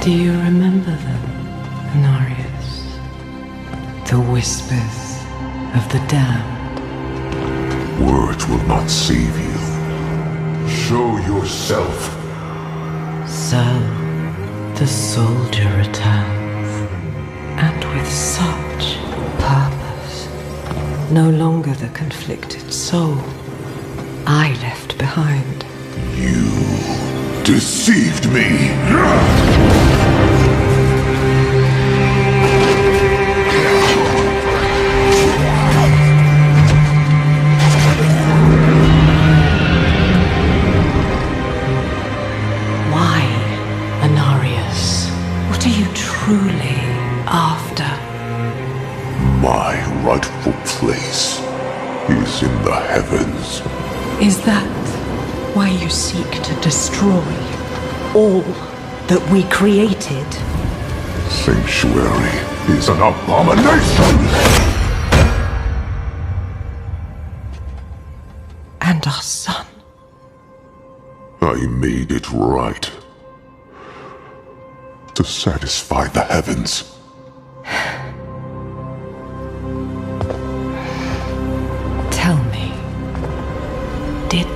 Do you remember them, Anarius? The whispers of the damned. Words will not save you. Show yourself. So, the soldier returns, and with such purpose. No longer the conflicted soul I left behind. You deceived me. Why, Anarius? What are you truly after? My rightful place is in the heavens. Is that why you seek to destroy all that we created? Sanctuary is an abomination! And our son? I made it right. To satisfy the heavens. Tell me, did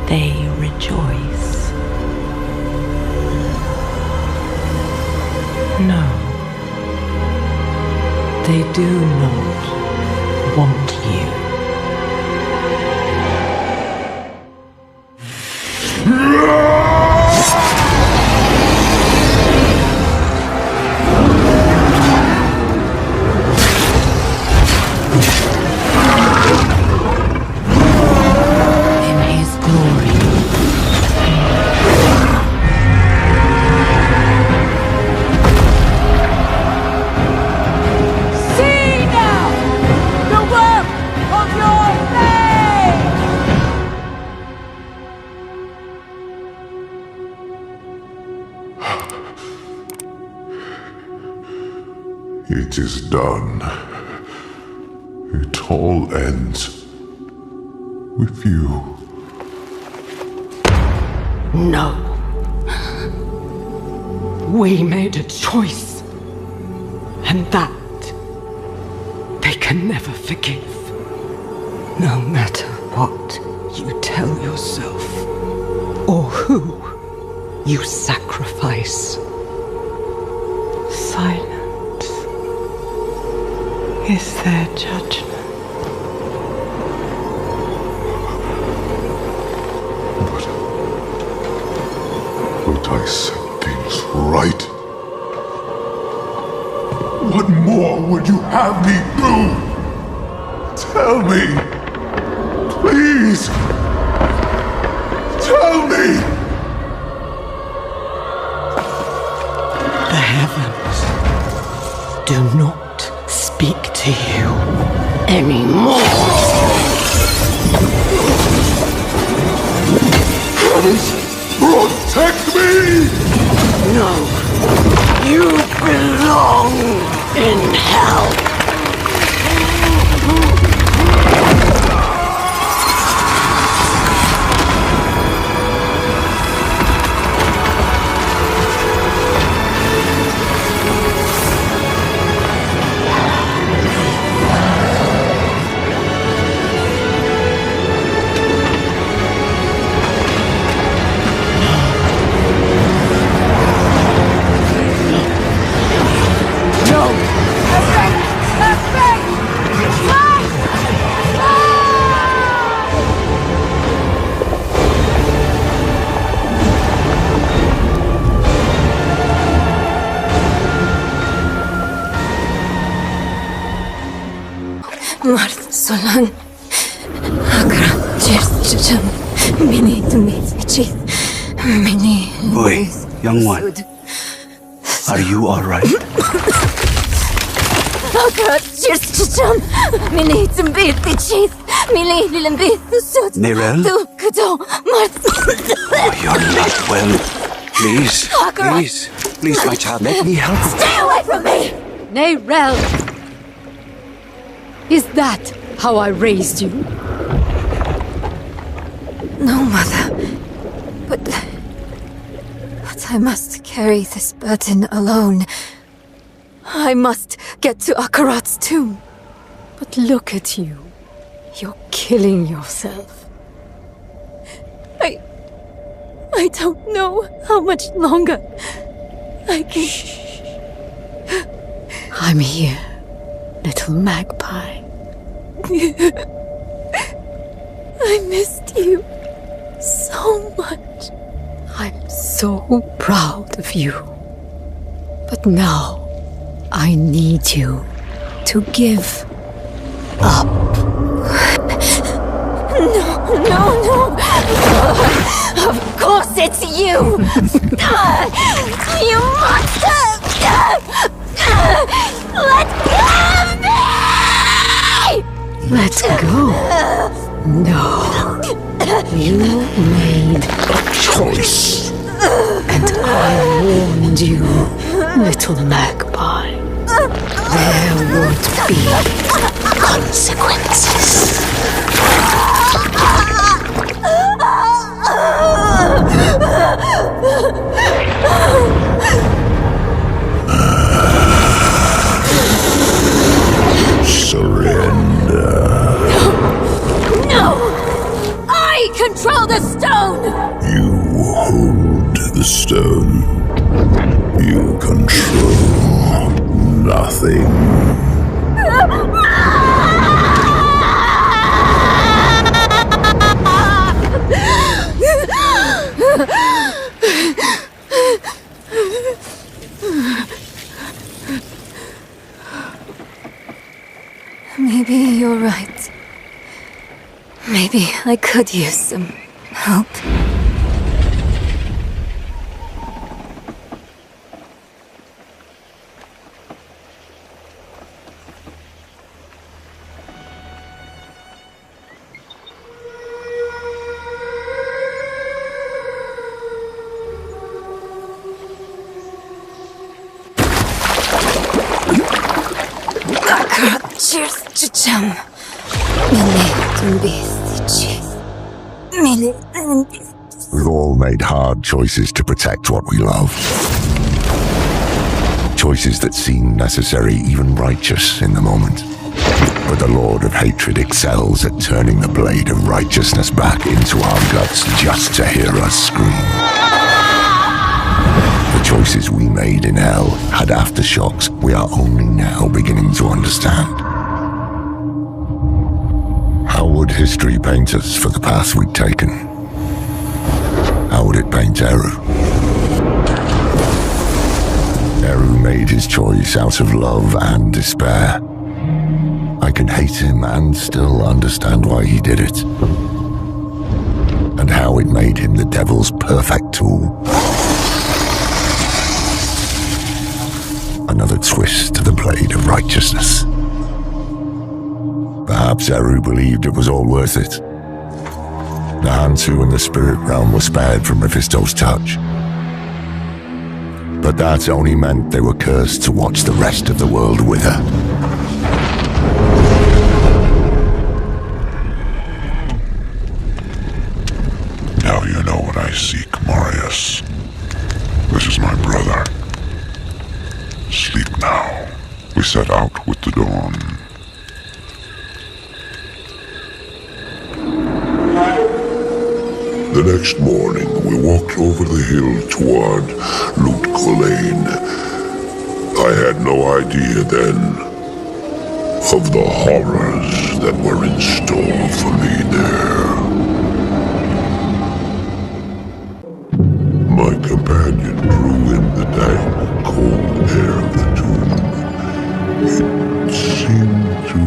they rejoice? No. They do not want you. In his glory. See now the work of your faith! It is done. It all ends with you. No. We made a choice. And that they can never forgive. No matter what you tell yourself or who you sacrifice. Silence is their judgment. But I set things right. What more would you have me do? Tell me. Please. Tell me. The heavens do not speak to you anymore. Heavens, protect me! No, you belong in hell. Mart solan Akra çerçem beni tümeci beni. Boy, young one, are you all right? Akra çerçem beni tümeci beni lilimbi sud. Nerel? Tu kdo Mart. Oh, you're not well. Please, please, my child, let me help you. Stay away from me. Nerel! Is that how I raised you? No, mother. But I must kill carry this burden alone. I must get to Akarat's tomb. But look at you. You're killing yourself. I don't know how much longer I can... I'm here, little magpie. I missed you so much. I'm so proud of you. But now, I need you to give up. No. Of course it's you. You monster. Let go of me! Let go. No. You made a choice. And I warned you, little magpie. There would be consequences. Surrender. No! I control the stone! You hold the stone. You control nothing. Maybe you're right. Maybe I could use some help. Cheers, чичам. We've all made hard choices to protect what we love. Choices that seem necessary, even righteous in the moment. But the Lord of Hatred excels at turning the blade of righteousness back into our guts just to hear us scream. The choices we made in hell had aftershocks we are only now beginning to understand. How would history paint us for the path we'd taken? How would it paint Eru? Eru made his choice out of love and despair. I can hate him and still understand why he did it. And how it made him the devil's perfect tool. Another twist to the blade of righteousness. Perhaps Eru believed it was all worth it. The Hantu and the spirit realm were spared from Mephisto's touch. But that only meant they were cursed to watch the rest of the world wither. Now you know what I seek, Marius. This is my brother. Sleep now. We set out with the dawn. The next morning, we walked over the hill toward Lutkolane. I had no idea then of the horrors that were in store for me there. My companion drew in the dank, cold air of the tomb. It seemed to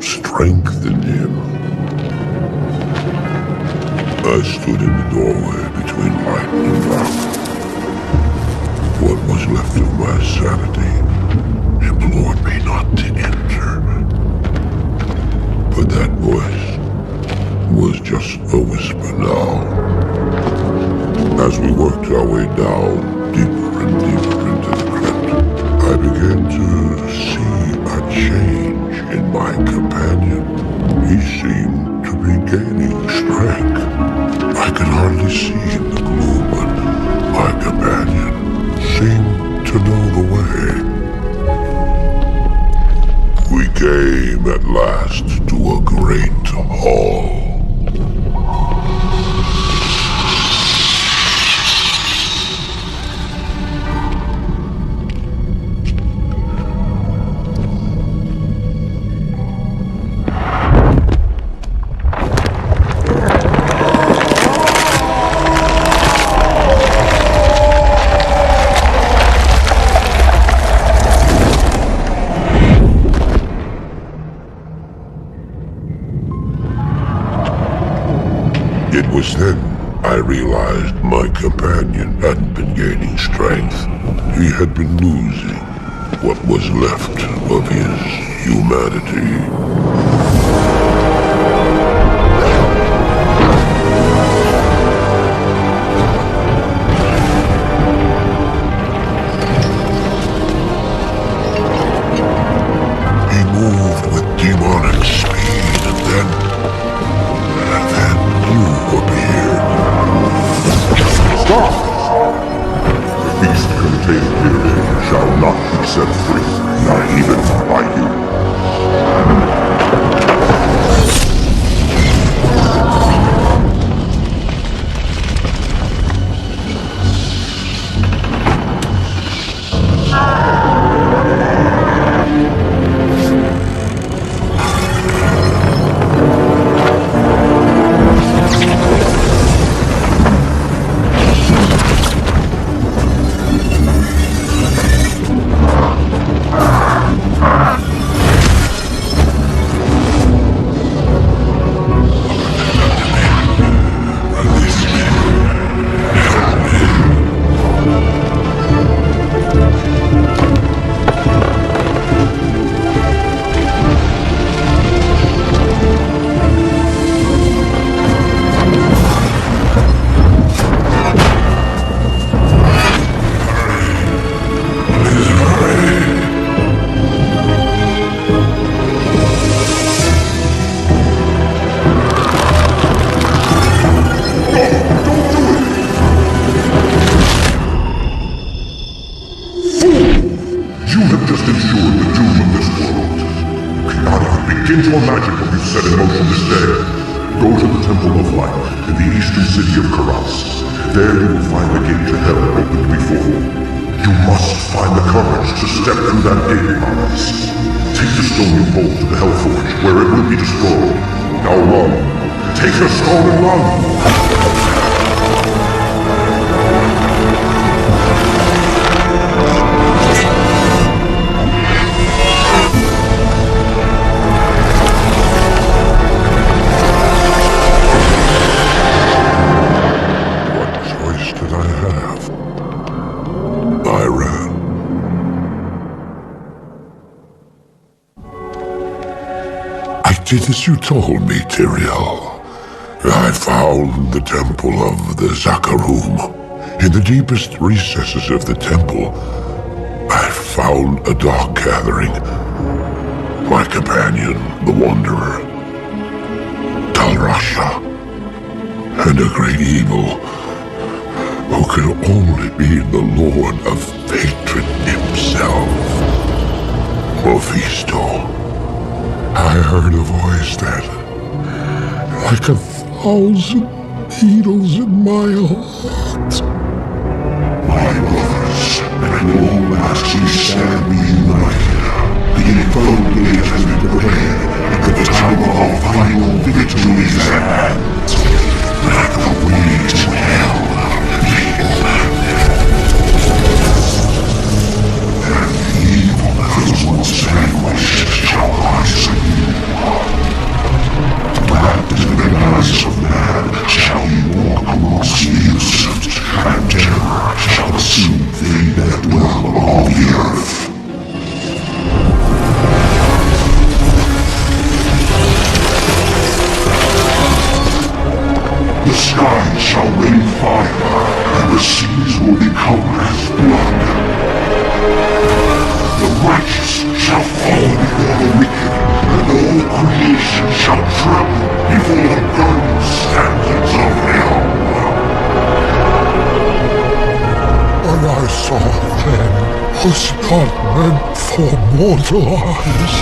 strengthen him. I stood in the doorway between light and dark. What was left of my sanity implored me not to enter. But that voice was just a whisper now. As we worked our way down, deeper and deeper into the crypt, I began to see a change in my companion. He seemed to be gaining strength. I could hardly see in the gloom, but I came at last to a great hall. It was then I realized my companion hadn't been gaining strength. He had been losing what was left of his humanity. He moved with demonic speed and then you appeared. Stop! The beast contained herein shall not be set free, not even by you. Your magic will be set in motion this day. Go to the Temple of Light in the eastern city of Karas. There you will find the gate to hell opened before you. You must find the courage to step through that gate, Karas. Take the stone you hold to the Hellforge, where it will be destroyed. Now run. Take the stone and run. Did as you told me, Tyrael. I found the temple of the Zakarum. In the deepest recesses of the temple, I found a dark gathering. My companion, the Wanderer, Talrasha, and a great evil who could only be the Lord of Hatred himself, Mephisto. I heard a voice that, like 1,000 needles in my heart. My brothers, and all last we stand reunited. The infernal gate has been prepared, and the time of our final victory is at hand. Let the way to hell be open. And the evil that was once vanquished shall rise anew. Wrapped in the guise of man shall he walk amongst the innocent, and terror shall assume they that dwell upon the earth. The sky shall rain fire, and the seas will become as blood. The righteous shall fall before the wicked, and all creation shall tremble before the burning standards of hell. What I saw then was not meant for mortal eyes.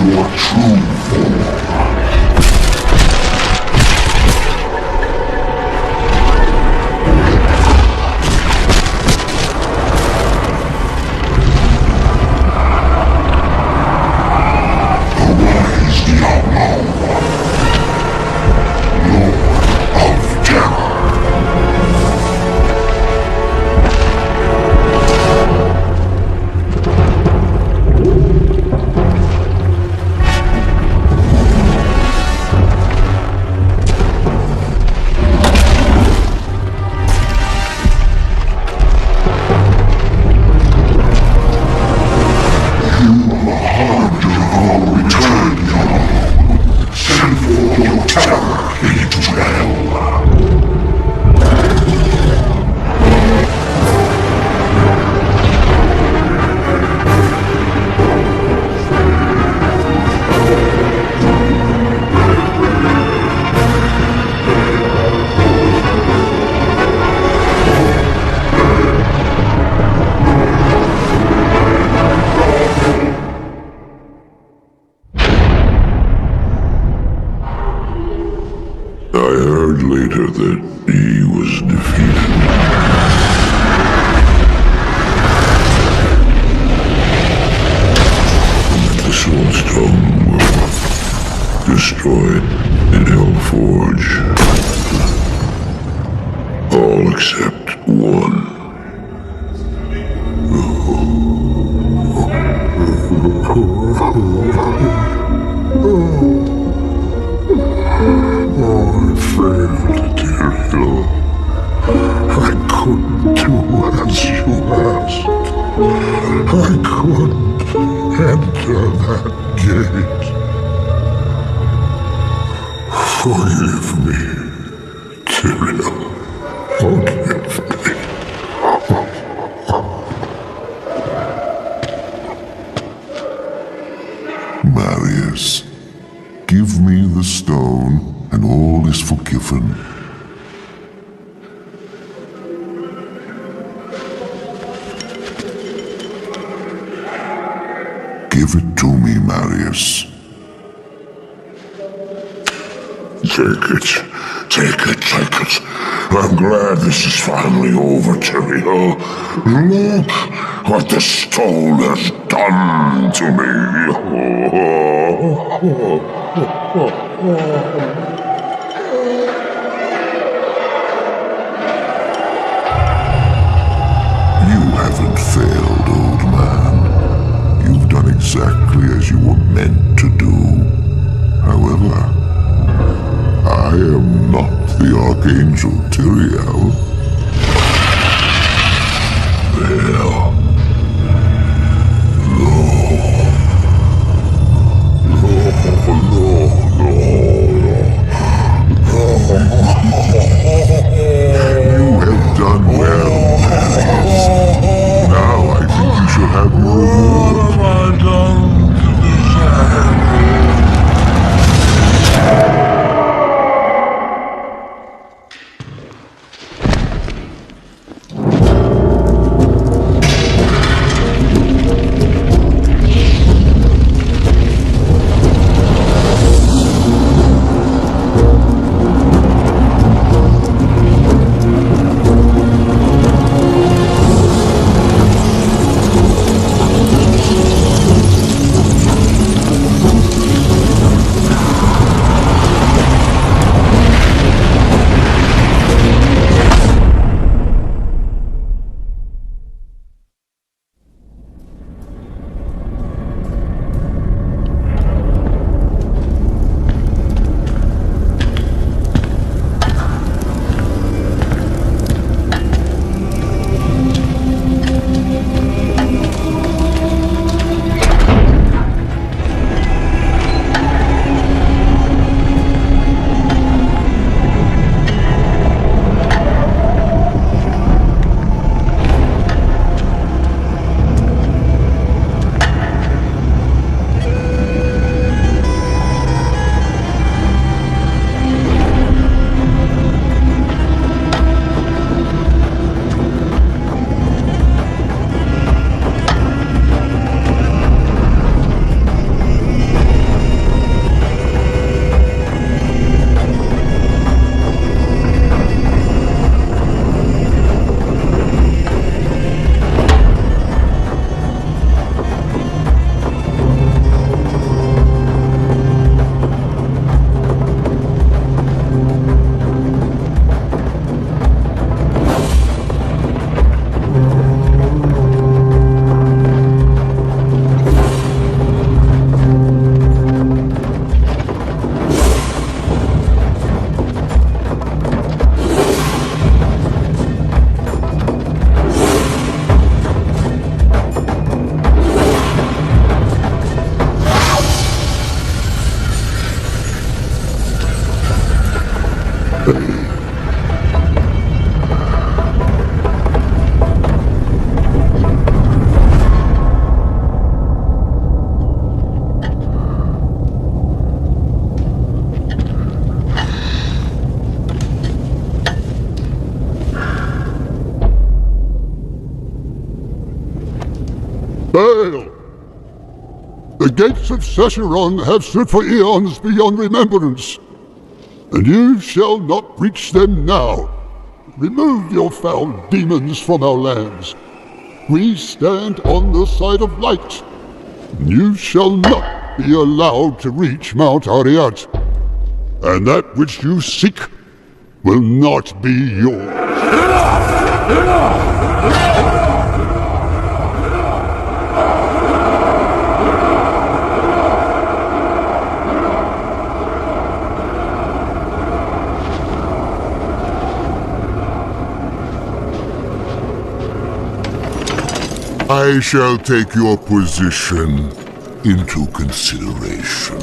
your true form. Arise, Diabllo, Lord of Terror. I heard later that he was defeated. And that the Soulstone were destroyed in Hellforge. All except one. I failed, Tyrael. I couldn't do as you asked. I couldn't enter that gate. Forgive me, Tyrael. Forgive me. Marius, give me the stone, and all is forgiven. Give it to me, Marius. Take it. Take it, take it. I'm glad this is finally over, Tyrael. Look what the stone has done to me. You haven't failed, old man. You've done exactly as you were meant to do. However, I am not the Archangel Tyrael. Well, You have done well, Marius. Now I think you should have your reward. What have I done to deserve fail. The gates of Sescheron have stood for eons beyond remembrance, and you shall not reach them now. Remove your foul demons from our lands. We stand on the side of light. You shall not be allowed to reach Mount Ariat, and that which you seek will not be yours. I shall take your position into consideration.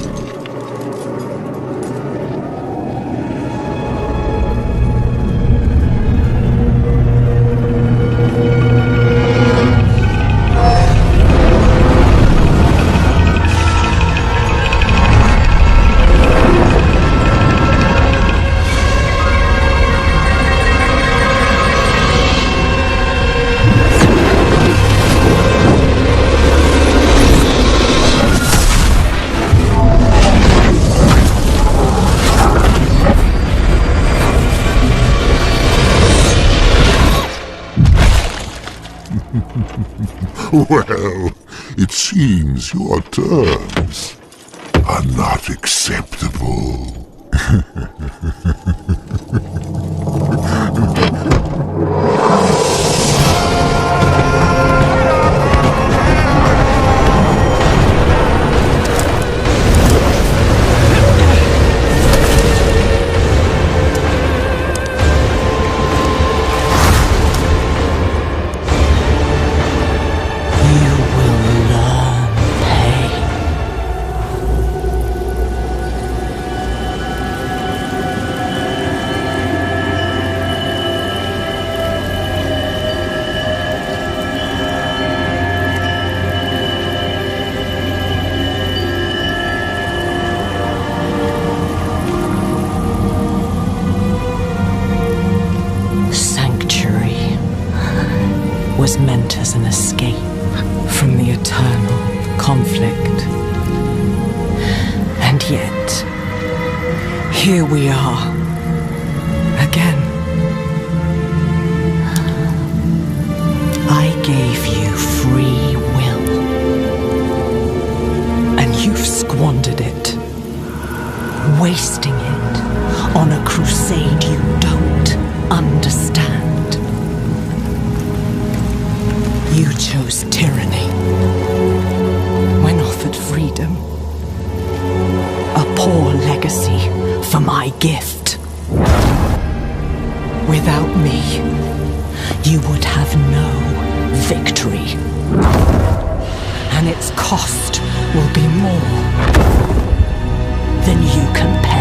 Well, it seems your terms are not acceptable. Was meant as an escape from the eternal conflict. And yet, here we are, again. I gave you free will, and you've squandered it, wasting it on a crusade you don't understand. You chose tyranny when offered freedom. A poor legacy for my gift. Without me, you would have no victory. And its cost will be more than you can pay.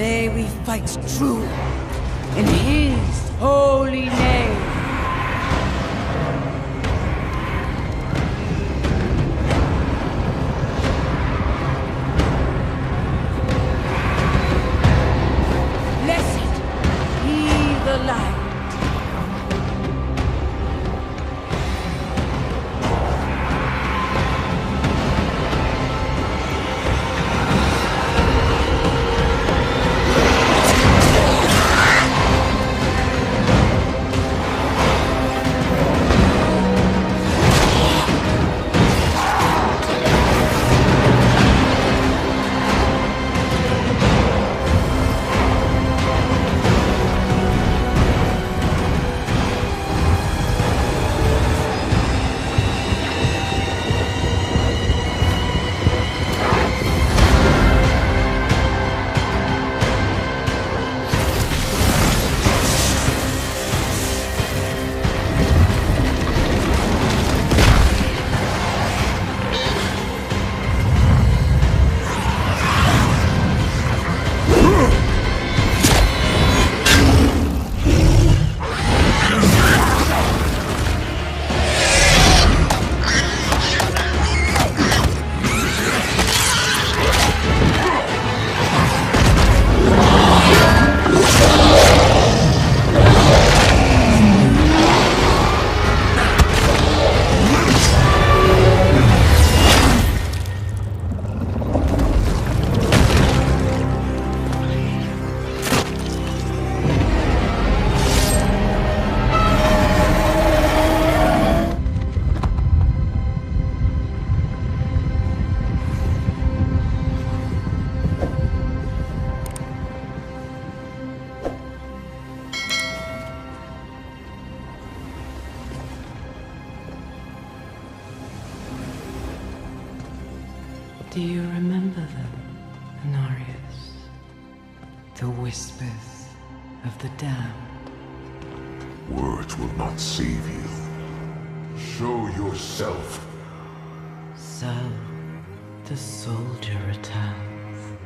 Today we fight true in his holy name. Blessed be the light. Do you remember them, Anarius? The whispers of the damned. Words will not save you. Show yourself. So, the soldier returns,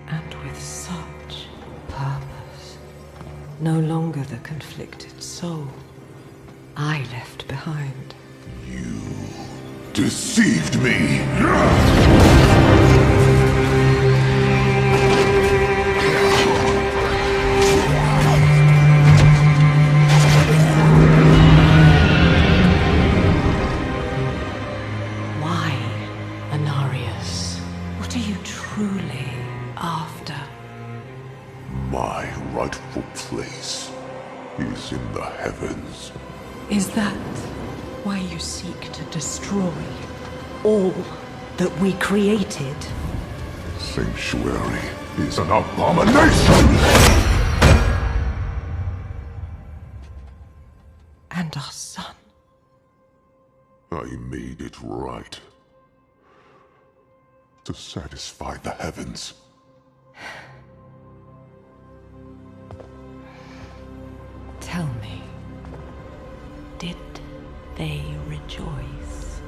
and with such purpose. No longer the conflicted soul I left behind. You deceived me! Why, Anarius? What are you truly after? My rightful place is in the heavens. Is that why you seek to destroy all that we created? Sanctuary is an abomination! And our son. I made it right. To satisfy the heavens. Tell me, did they rejoice?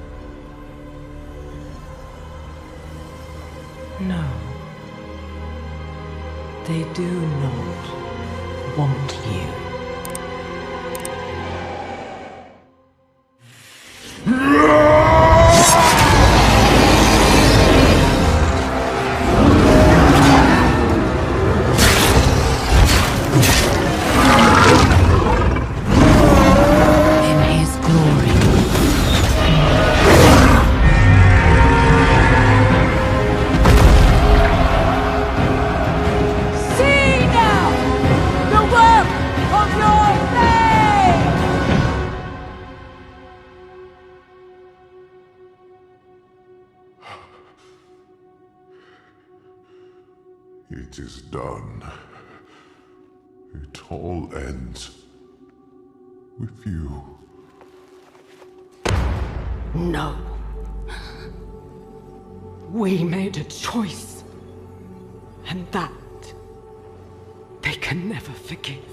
No. They do not want you. It is done. It all ends with you. No. We made a choice. And that they can never forgive.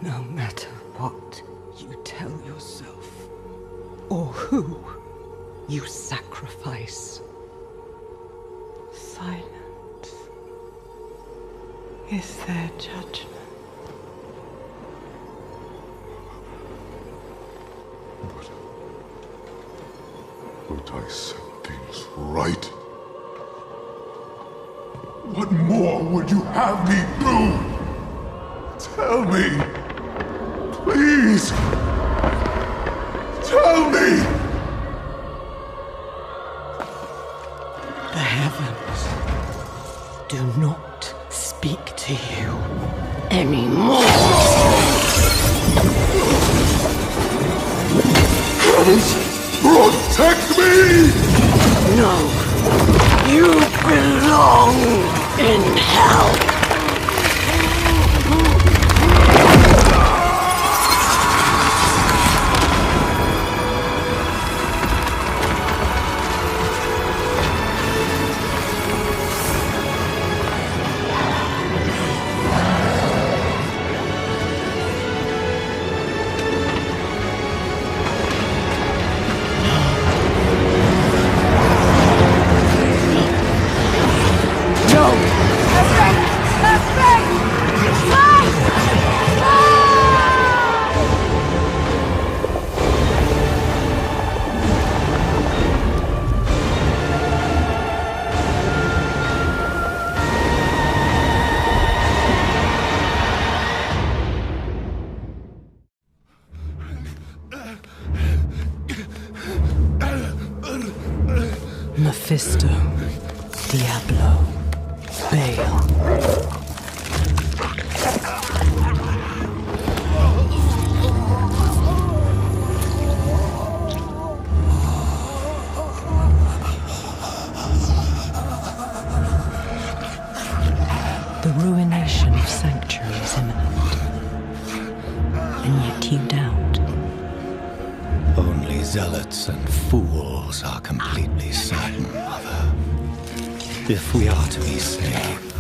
No matter what you tell yourself, or who you sacrifice. Silence is their judgment. But I set things right. What more would you have me do? Tell me. Please. Tell me. The heavens do not speak to you anymore. Heavens, protect me! No, you belong in hell. Mephisto, Diablо, Baal. The ruination of Sanctuary is imminent, and yet you doubt. Only zealots and fools are completely certain, Mother. If we are to be saved,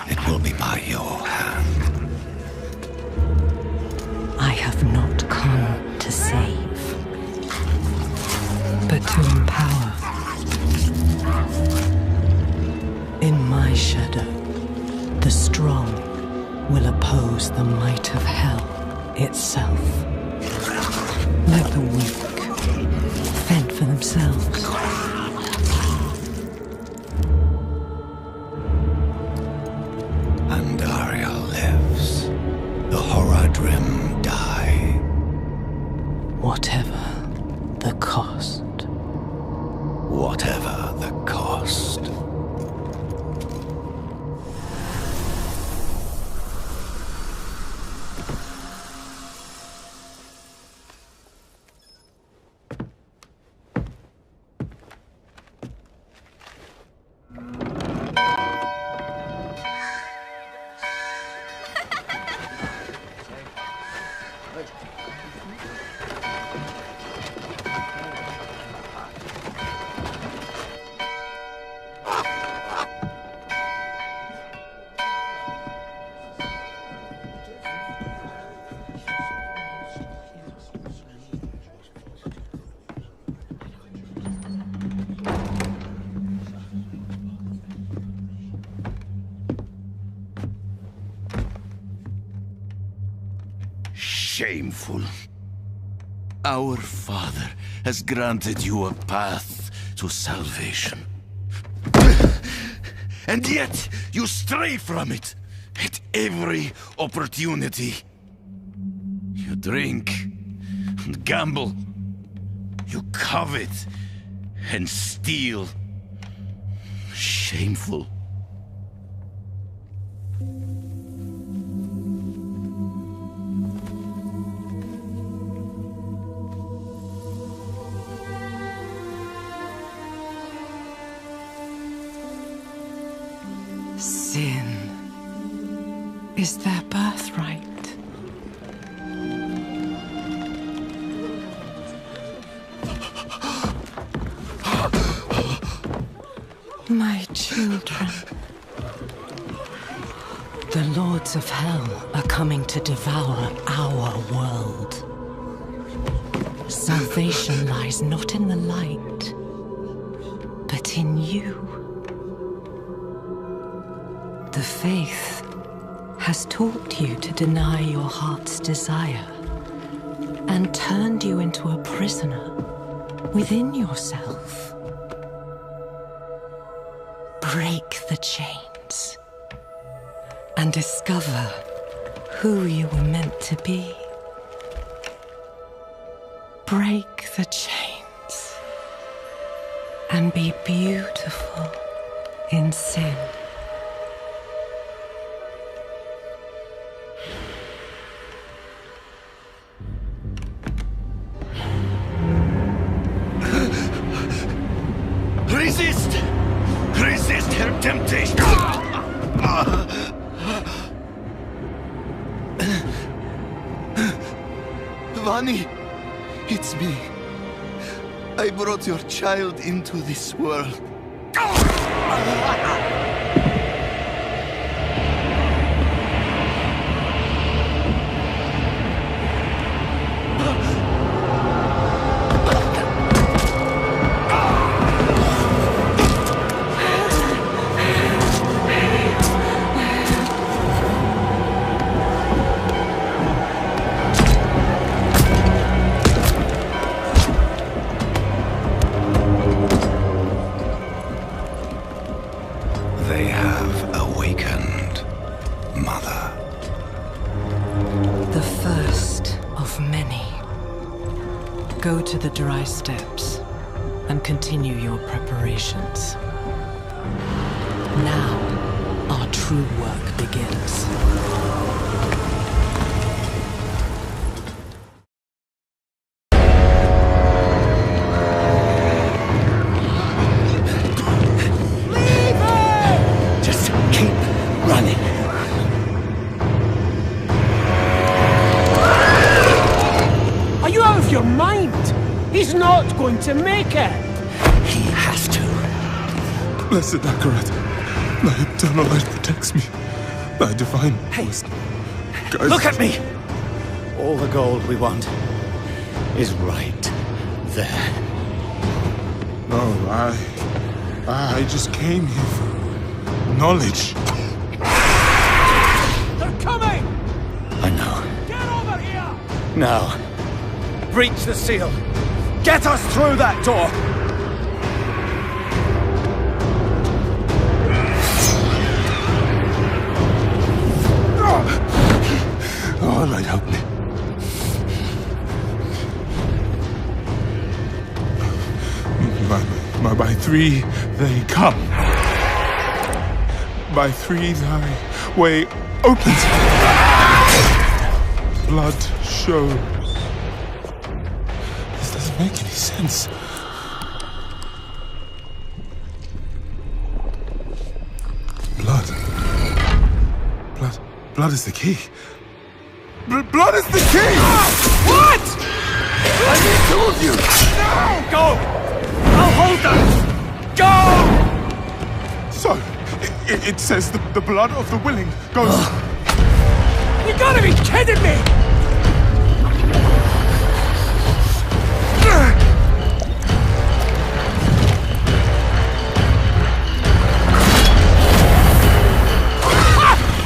it will be by your hand. I have not come to save, but to empower. In my shadow, the strong will oppose the might of hell itself. Let the weak fend for themselves. Andaria lives. The Horadrim die. Whatever the cost. Whatever the cost. Shameful. Our Father has granted you a path to salvation. And yet you stray from it at every opportunity. You drink and gamble. You covet and steal. Shameful. Sin is their birthright. My children. The lords of hell are coming to devour our world. Salvation lies not in the light, but in you. The faith has taught you to deny your heart's desire and turned you into a prisoner within yourself. Break the chains and discover who you were meant to be. Break the chains and be beautiful in sin. Resist! Resist her temptation! Vani, it's me. I brought your child into this world. They have awakened, Mother. The first of many. Go to the dry steps and continue your preparations. Now, our true work begins. Just keep running. Are you out of your mind? He's not going to make it. He has to. Blessed Akarat, thy eternal light protects me. Thy divine force guides Look at me! All the gold we want is right there. No, I just came here for knowledge. They're coming! I know. Get over here! Now, breach the seal. Get us through that door! Oh, light, help me. By three they come. By three thy way opens. Blood shows. This doesn't make any sense. Blood is the key. Blood is the key! What? I need two of you! No! Go! I'll hold them! Go! So, it says the blood of the willing goes... You gotta be kidding me!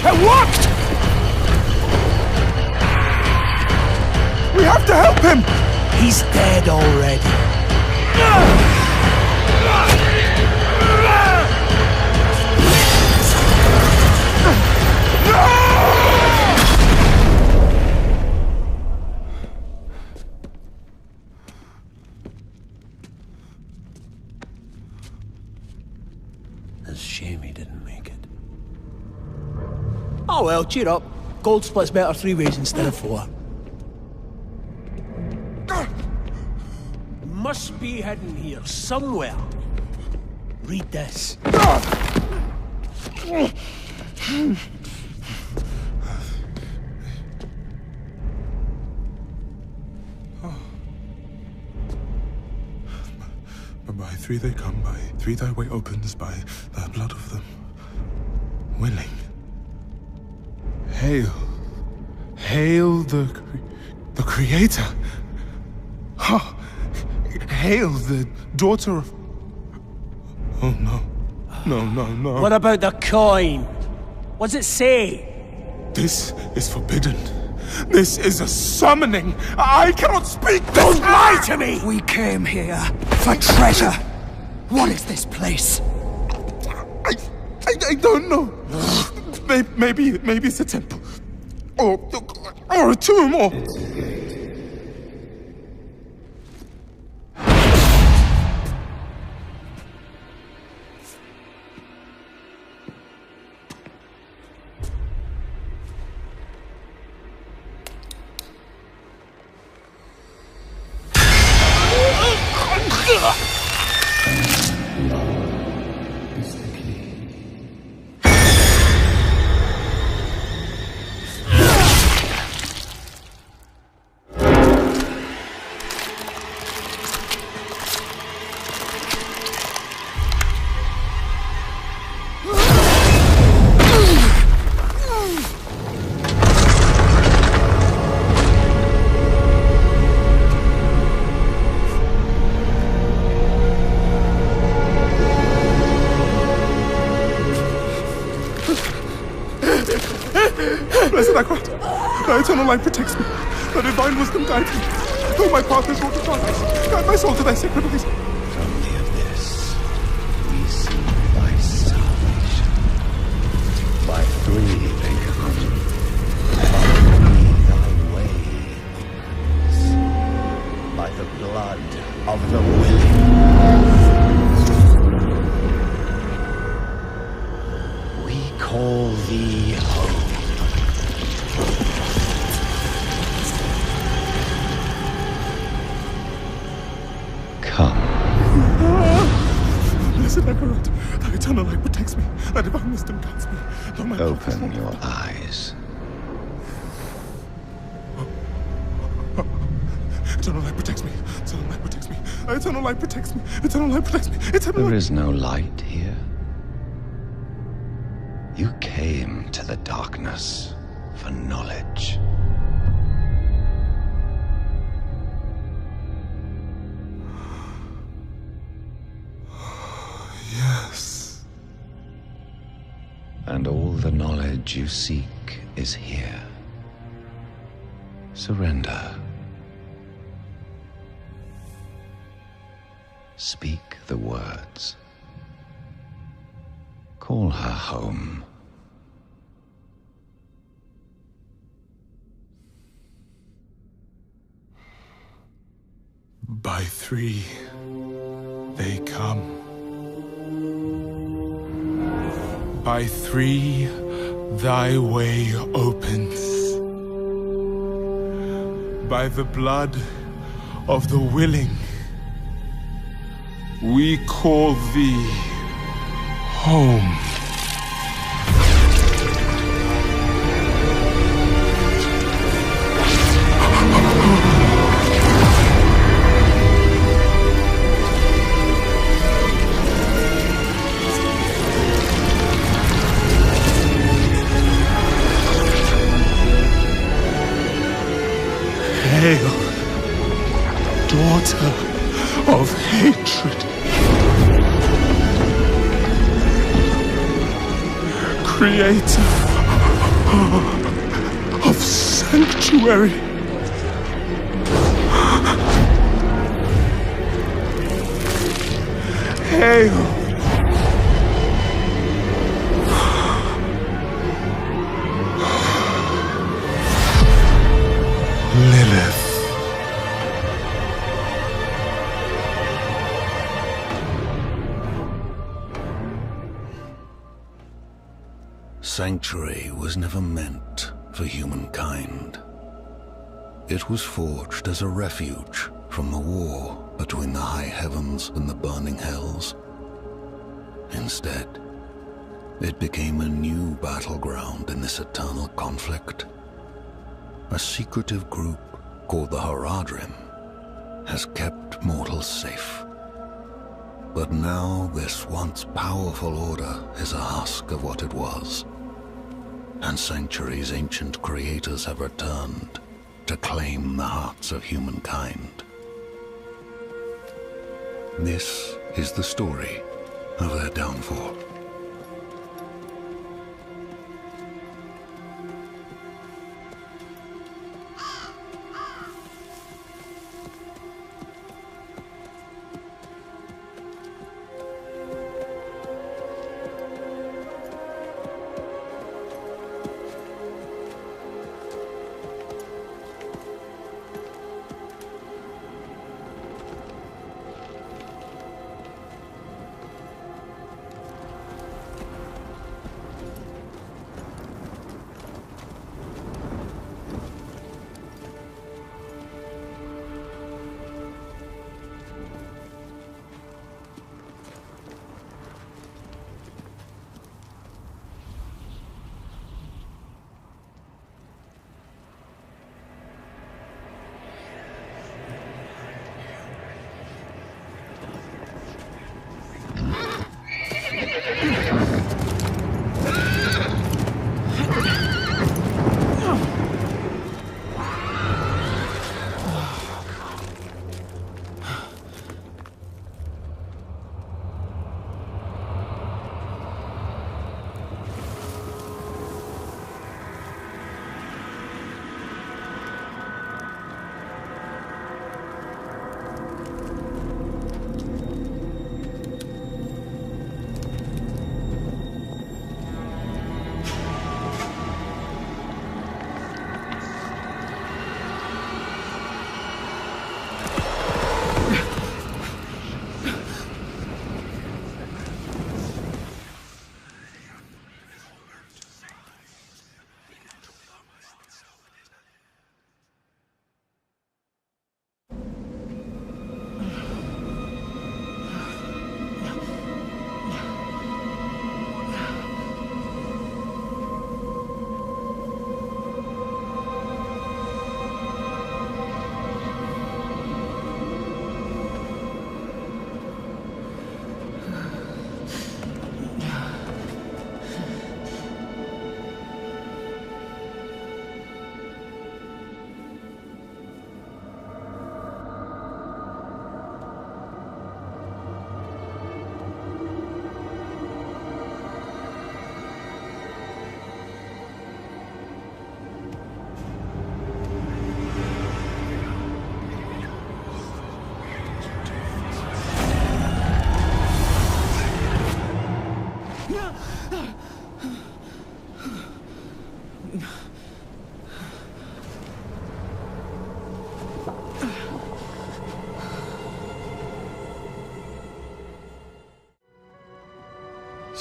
It worked! We have to help him! He's dead already. It's a shame he didn't make it. Oh well, cheer up. Gold splits better 3 ways instead of 4. Must be hidden here somewhere. Read this. By three they come, by three thy way opens, by the blood of them willing. Hail. Hail the Creator. Ha! Hail the daughter of... Oh, no. No. What about the coin? What does it say? This is forbidden. This is a summoning. I cannot speak. Don't lie to me! We came here for treasure. What is this place? I don't know. Maybe it's a temple. Or a tomb, or... The eternal light protects me. The divine wisdom guides me. Though my path is wrought to darkness, guide my soul to thy sacred ways. From the abyss, we see thy salvation. By three they come. By three thy ways. By the blood of the willing. We call thee home. Blessed Akarat, thy eternal light protects me. Thy divine wisdom guides me. Open your eyes. Eternal light protects me. Eternal light protects me. Eternal light protects me. Eternal light protects me. Eternal light. There is no light here. You came to the darkness for knowledge. Yes. And all the knowledge you seek is here. Surrender. Speak the words. Call her home. By three, they come. By three, thy way opens. By the blood of the willing, we call thee home. Hail, daughter of hatred, creator of sanctuary, hail, Lilith. Sanctuary was never meant for humankind. It was forged as a refuge from the war between the high heavens and the burning hells. Instead, it became a new battleground in this eternal conflict. A secretive group called the Haradrim has kept mortals safe. But now this once powerful order is a husk of what it was. And Sanctuary's ancient creators have returned to claim the hearts of humankind. This is the story of their downfall.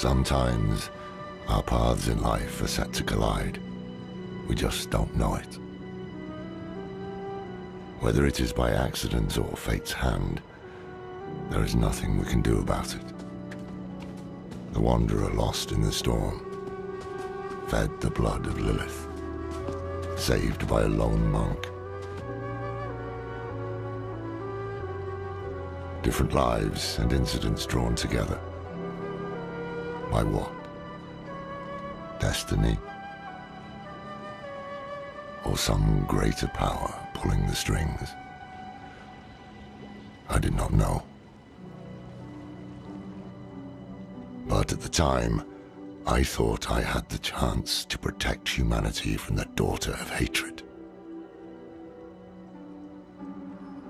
Sometimes our paths in life are set to collide. We just don't know it. Whether it is by accident or fate's hand, there is nothing we can do about it. The wanderer lost in the storm, fed the blood of Lilith, saved by a lone monk. Different lives and incidents drawn together. By what? Destiny? Or some greater power pulling the strings? I did not know. But at the time, I thought I had the chance to protect humanity from the daughter of hatred.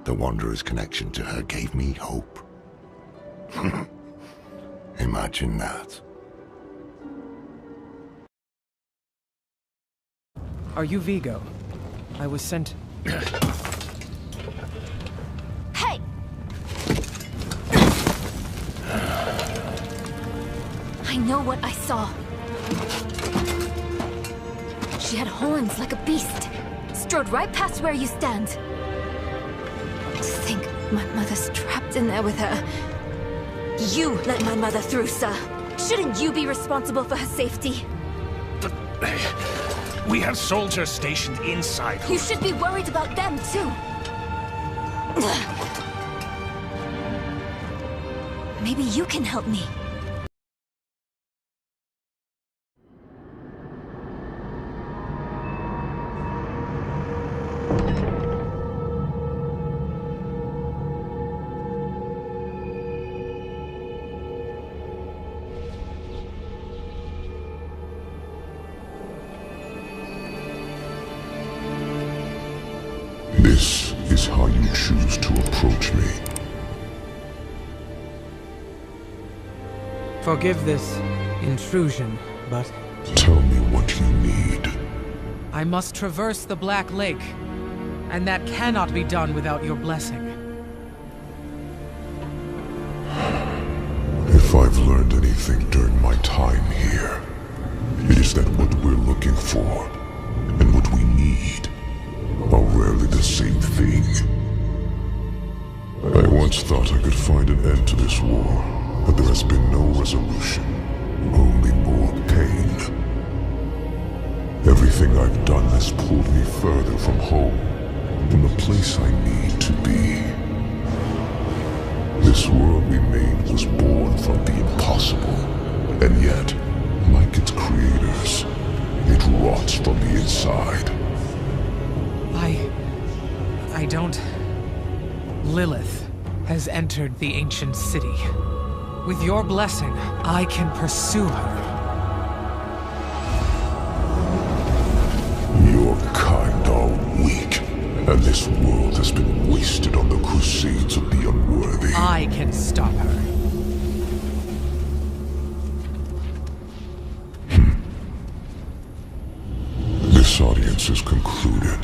The Wanderer's connection to her gave me hope. Imagine that. Are you Vigo? I was sent... Hey! I know what I saw. She had horns like a beast. Strode right past where you stand. To think my mother's trapped in there with her. You let my mother through, sir. Shouldn't you be responsible for her safety? We have soldiers stationed inside. You should be worried about them, too. Maybe you can help me. This is how you choose to approach me. Forgive this intrusion, but... Tell me what you need. I must traverse the Black Lake, and that cannot be done without your blessing. If I've learned anything during my time here, it is that what we're looking for, and what we need, are rarely the same thing. I once thought I could find an end to this war, but there has been no resolution, only more pain. Everything I've done has pulled me further from home, from the place I need to be. This world we made was born from the impossible, and yet, like its creators, it rots from the inside. I don't... Lilith has entered the ancient city. With your blessing, I can pursue her. Your kind are weak, and this world has been wasted on the crusades of the unworthy. I can stop her. This audience is concluded.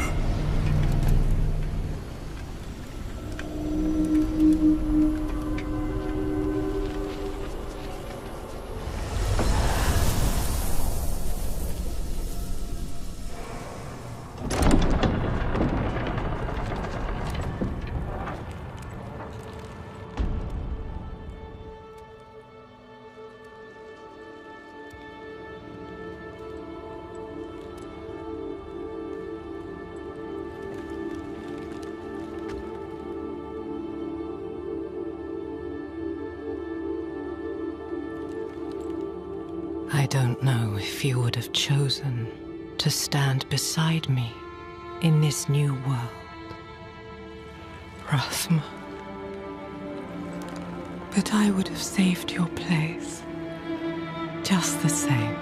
I don't know if you would have chosen to stand beside me in this new world, Rathma. But I would have saved your place, just the same.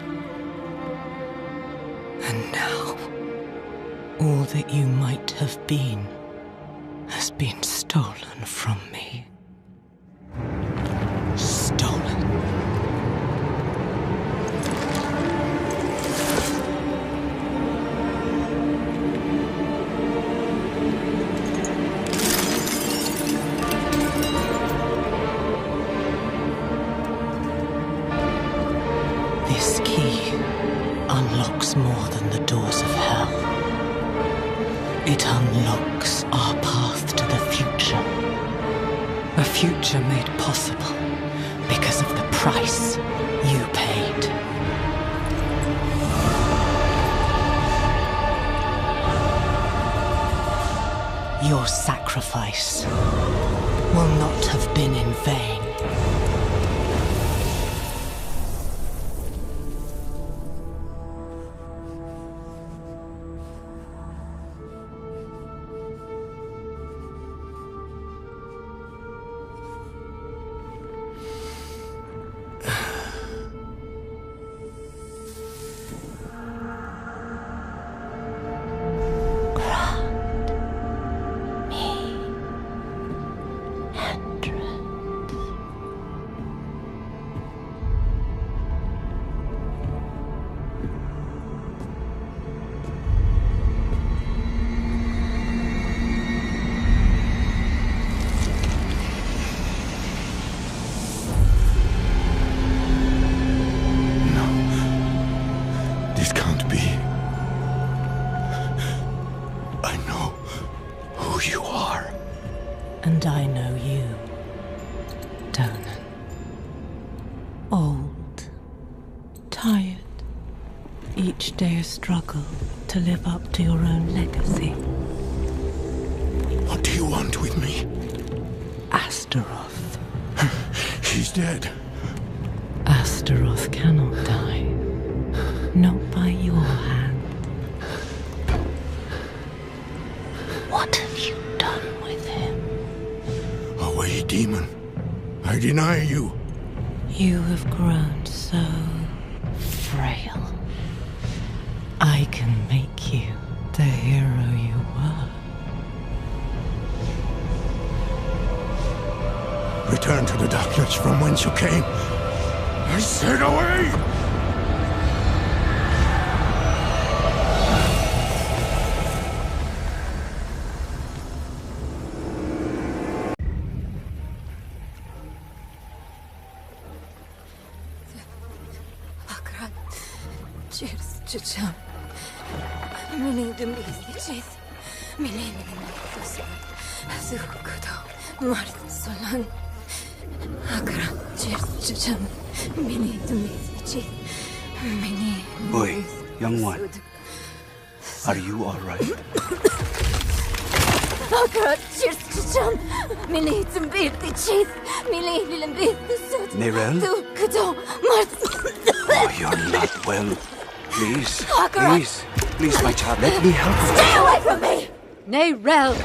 And now, all that you might have been has been stolen from me. Stolen. unlocks more than the doors of hell. It unlocks our path to the future. A future made possible because of the price you paid. Your sacrifice will not have been in vain. And I know you, Donan. Old, tired, each day a struggle to live up to your own legacy. What do you want with me? Astaroth. He's dead. Astaroth cannot die. Not by your hand. What have you done with him? Away, demon. I deny you. You have grown so frail. I can make you the hero you were. Return to the darkness from whence you came. I said away! Чичам. Миний дэмбийсчээс. Миний төс. Зүгтөө. Марцолон. Акран чичам. Миний дэмбийсчээс. Миний. Boy, young one. Are you all right? Акран чичам. Миний дэмбийсчээс. Миний дэмбийсчээс. Mirel? Зүгтөө. Oh, you're not well. Please, please, my child, let me help you. Stay away from me! Nayrel!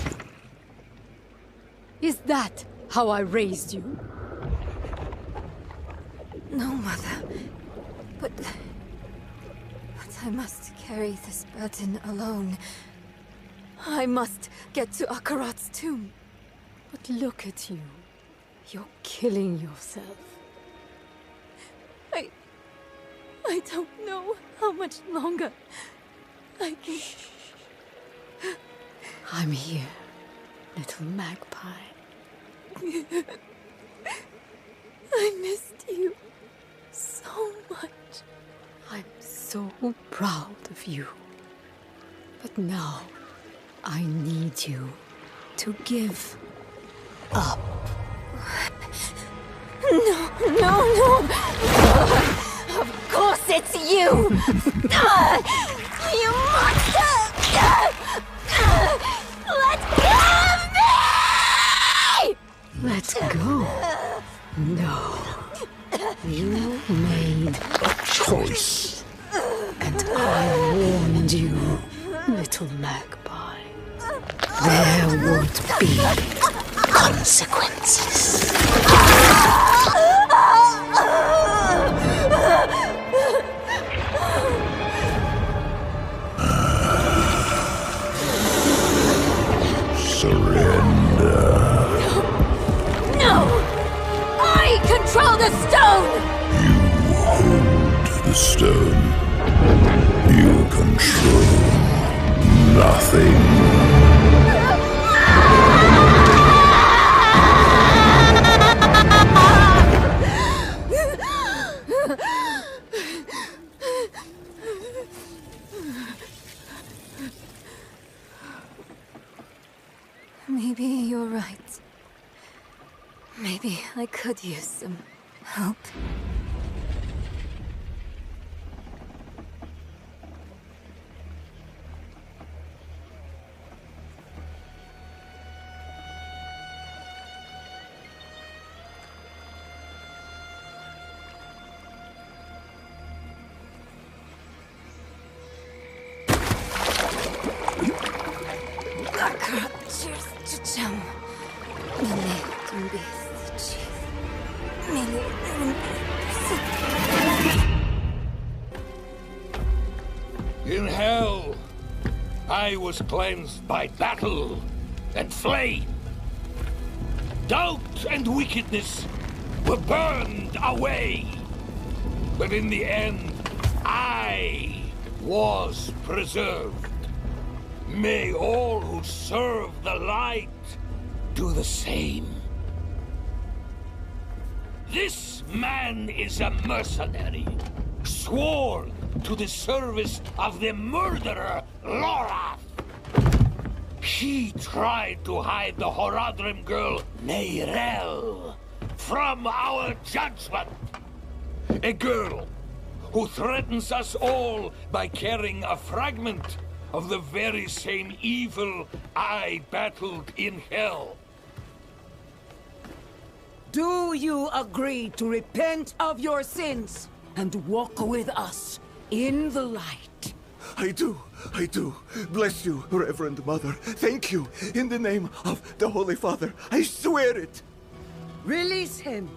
Is that how I raised you? No, Mother. But I must carry this burden alone. I must get to Akarat's tomb. But look at you. You're killing yourself. I don't know how much longer I can... I'm here, little magpie. I missed you so much. I'm so proud of you. But now, I need you to give up. No. Of course it's you! You monster! Let go of me! Let go? No. You made a choice. And I warned you, little magpie. There would be consequences. Surrender. No! I control the stone! You hold the stone. You control nothing. Maybe you're right. Maybe I could use some help. In hell, I was cleansed by battle and flame. Doubt and wickedness were burned away. But in the end, I was preserved. May all who serve the light do the same. This man is a mercenary, sworn to the service of the murderer, Lilith. He tried to hide the Horadrim girl, Neyrel, from our judgment. A girl who threatens us all by carrying a fragment of the very same evil I battled in hell. Do you agree to repent of your sins and walk with us in the light? I do. Bless you, Reverend Mother. Thank you. In the name of the Holy Father, I swear it. Release him.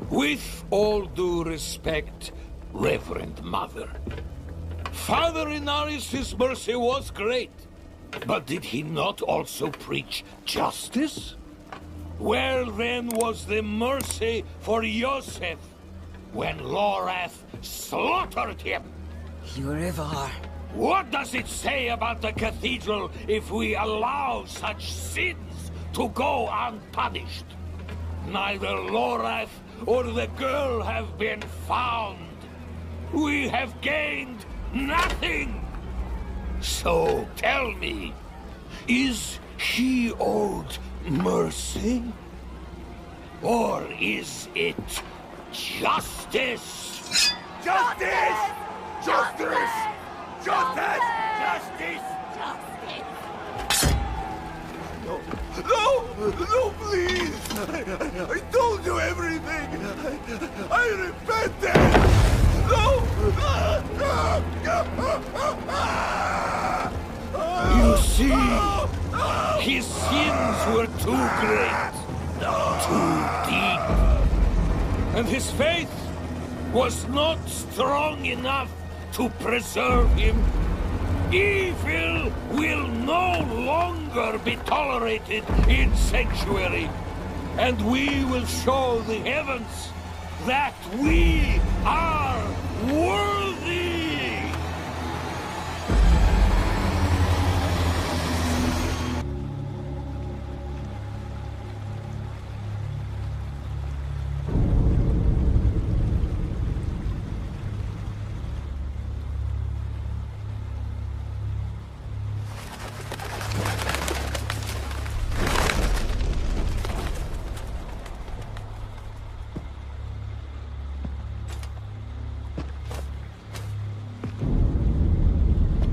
With all due respect, Reverend Mother, Father Inaris' mercy was great, but did he not also preach justice? Where then was the mercy for Yosef when Lilith slaughtered him? Yurivar. What does it say about the cathedral if we allow such sins to go unpunished? Neither Lilith or the girl have been found. We have gained nothing. So tell me, is he owed mercy? Or is it justice? Justice! Justice! Justice! Justice! No, please! I told you everything! I repented! You see, his sins were too great, too deep, and his faith was not strong enough to preserve him. Evil will no longer be tolerated in Sanctuary, and we will show the heavens that we are worthy!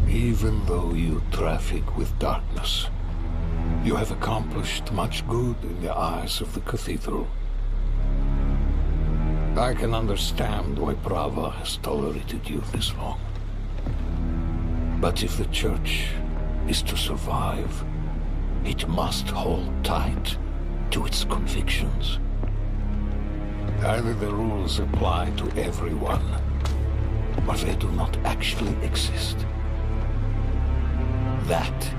Even though you traffic with darkness, you have accomplished much good in the eyes of the cathedral. I can understand why Brava has tolerated you this long. But if the church is to survive, it must hold tight to its convictions. Either the rules apply to everyone, or they do not actually exist. That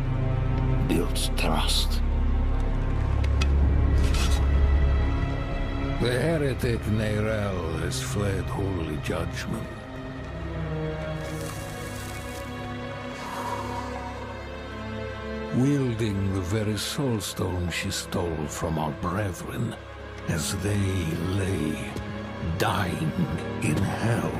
builds trust. The heretic Neyrel has fled holy judgment. Wielding the very soulstone she stole from our brethren as they lay dying in hell.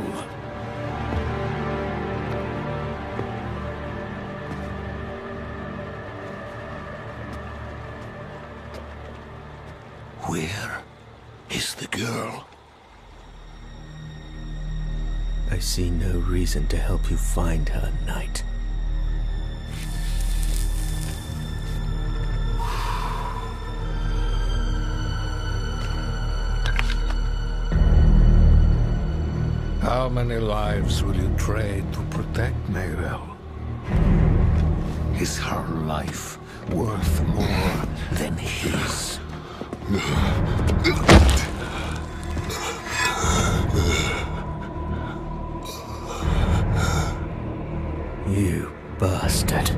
I see no reason to help you find her, knight. How many lives will you trade to protect Mayrel? Is her life worth more than his? You bastard.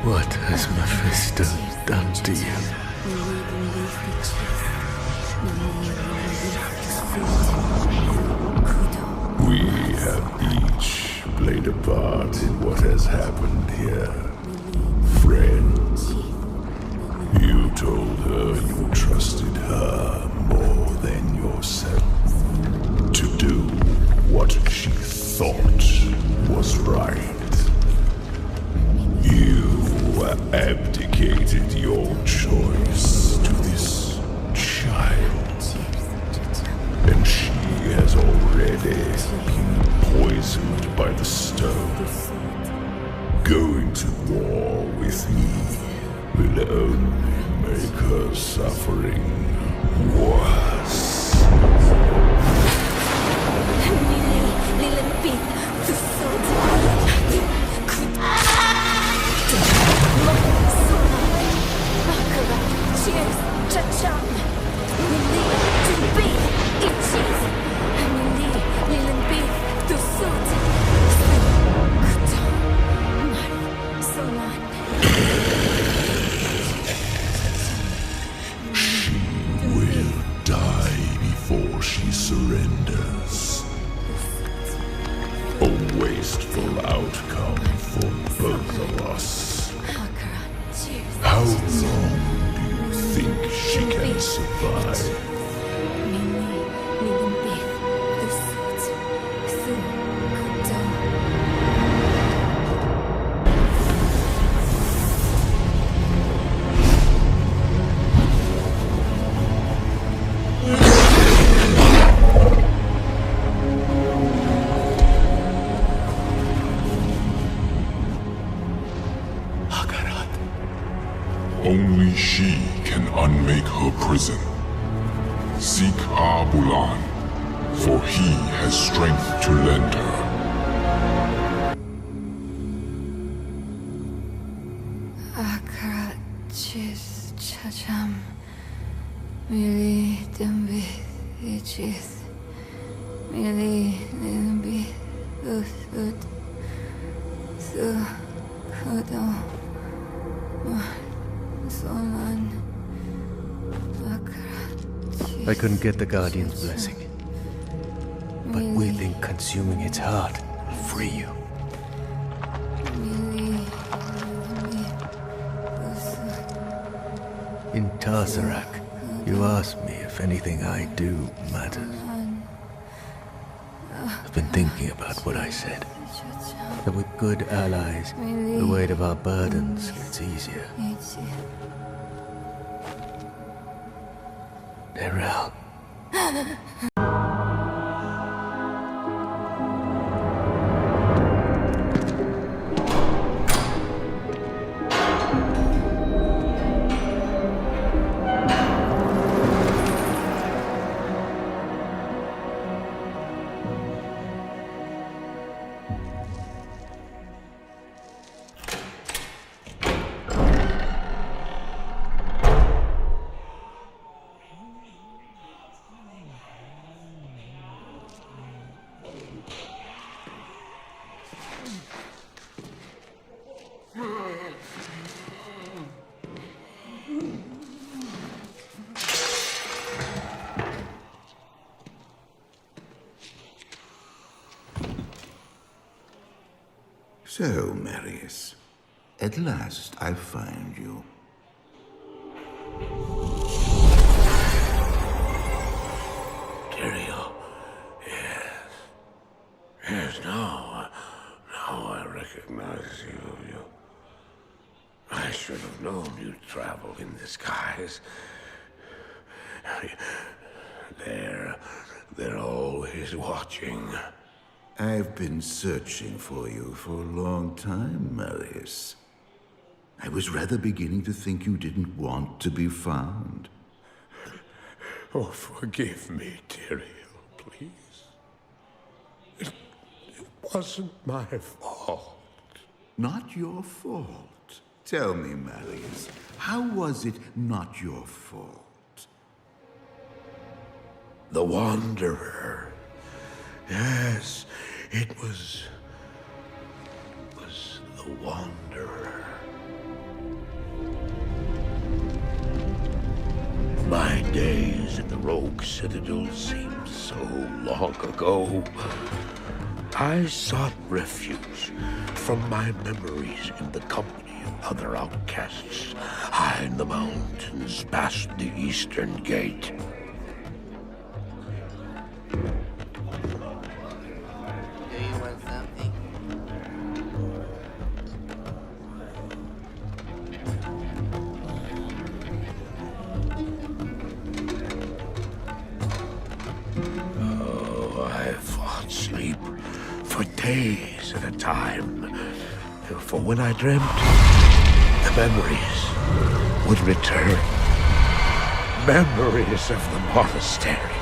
What has Mephisto done to you? We have each played a part in what has happened here. Friend, you told her you trusted her more than yourself to do what she thought was right. You abdicated your choice to this child, and she has already been poisoned by the stone. Going to war with me will only make her suffering worse. Surrenders. A wasteful outcome for both of us. How long do you think she can survive? Only she can unmake her prison. Seek Abulan, for he has strength to lend her. Chacham Mili Dumbi Ichis Mili Limbi Usud Su Kodo Soman I couldn't get the Guardian's blessing, but we think consuming its heart will free you. In Tarsarak, you asked me if anything I do matters. I've been thinking about what I said. That with good allies, the weight of our burdens gets easier. Darrell. So, Marius, at last I find you. Tyrael, yes. Yes, now I recognize you. I should have known you'd travel in disguise. They're always watching. I've been searching for you for a long time, Marius. I was rather beginning to think you didn't want to be found. Oh, forgive me, Tyrael, please. It wasn't my fault. Not your fault. Tell me, Marius, how was it not your fault? The Wanderer. Yes, it was the Wanderer. My days at the Rogue Citadel seemed so long ago. I sought refuge from my memories in the company of other outcasts, high in the mountains past the Eastern Gate. Days at a time. For when I dreamt, the memories would return. Memories of the monastery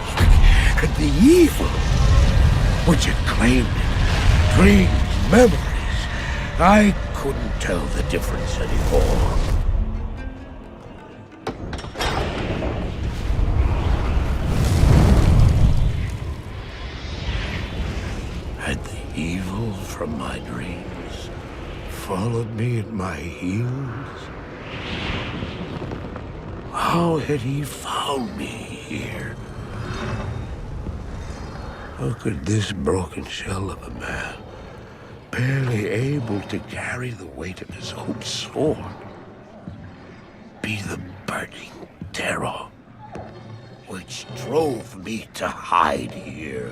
and the evil which had claimed it. Dreams, memories. I couldn't tell the difference anymore. Evil from my dreams followed me at my heels. How had he found me here? How could this broken shell of a man, barely able to carry the weight of his own sword, be the burning terror which drove me to hide here?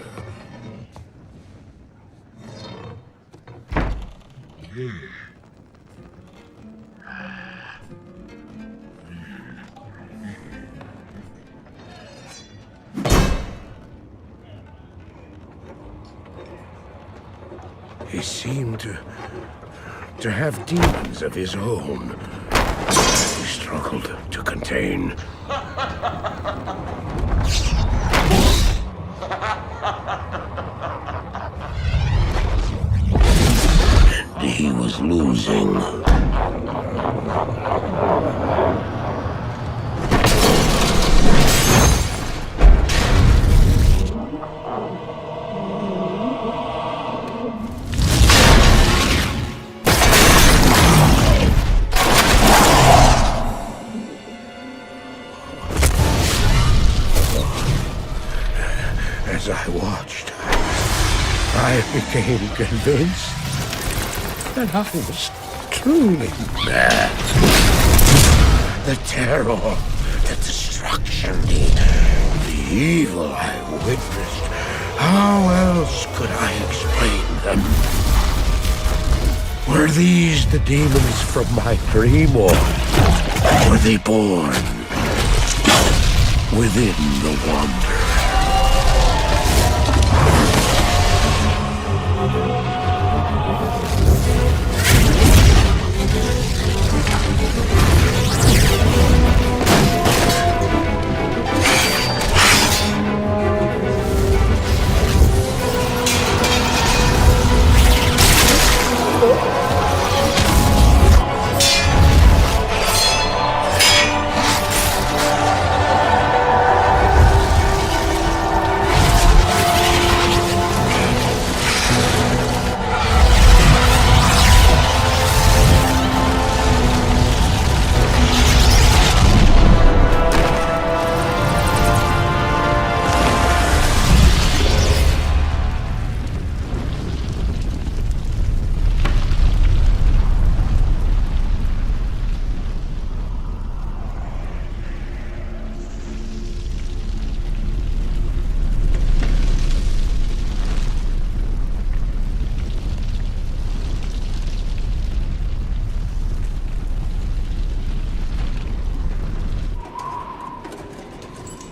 He seemed to have demons of his own. He struggled to contain. And he was losing. As I watched, I became convinced that I was truly mad. The terror, the destruction, the evil I witnessed. How else could I explain them? Were these the demons from my dream, or were they born within the wonder?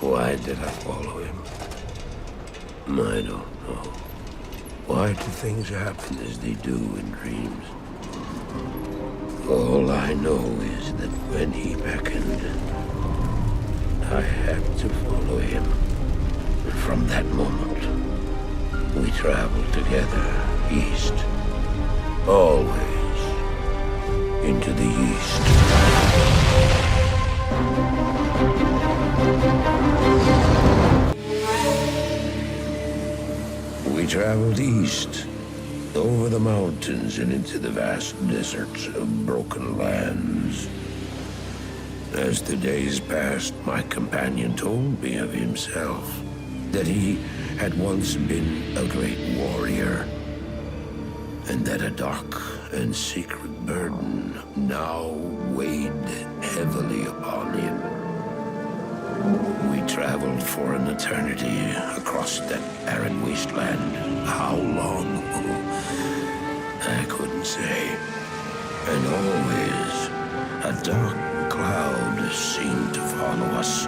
Why did I follow him? I don't know. Why do things happen as they do in dreams? All I know is that when he beckoned, I had to follow him. From that moment, we traveled together east. Always into the east. We traveled east, over the mountains and into the vast deserts of broken lands. As the days passed, my companion told me of himself, that he had once been a great warrior, and that a dark and secret burden now weighed heavily upon him. We traveled for an eternity across that arid wasteland. How long? I couldn't say. And always, a dark cloud seemed to follow us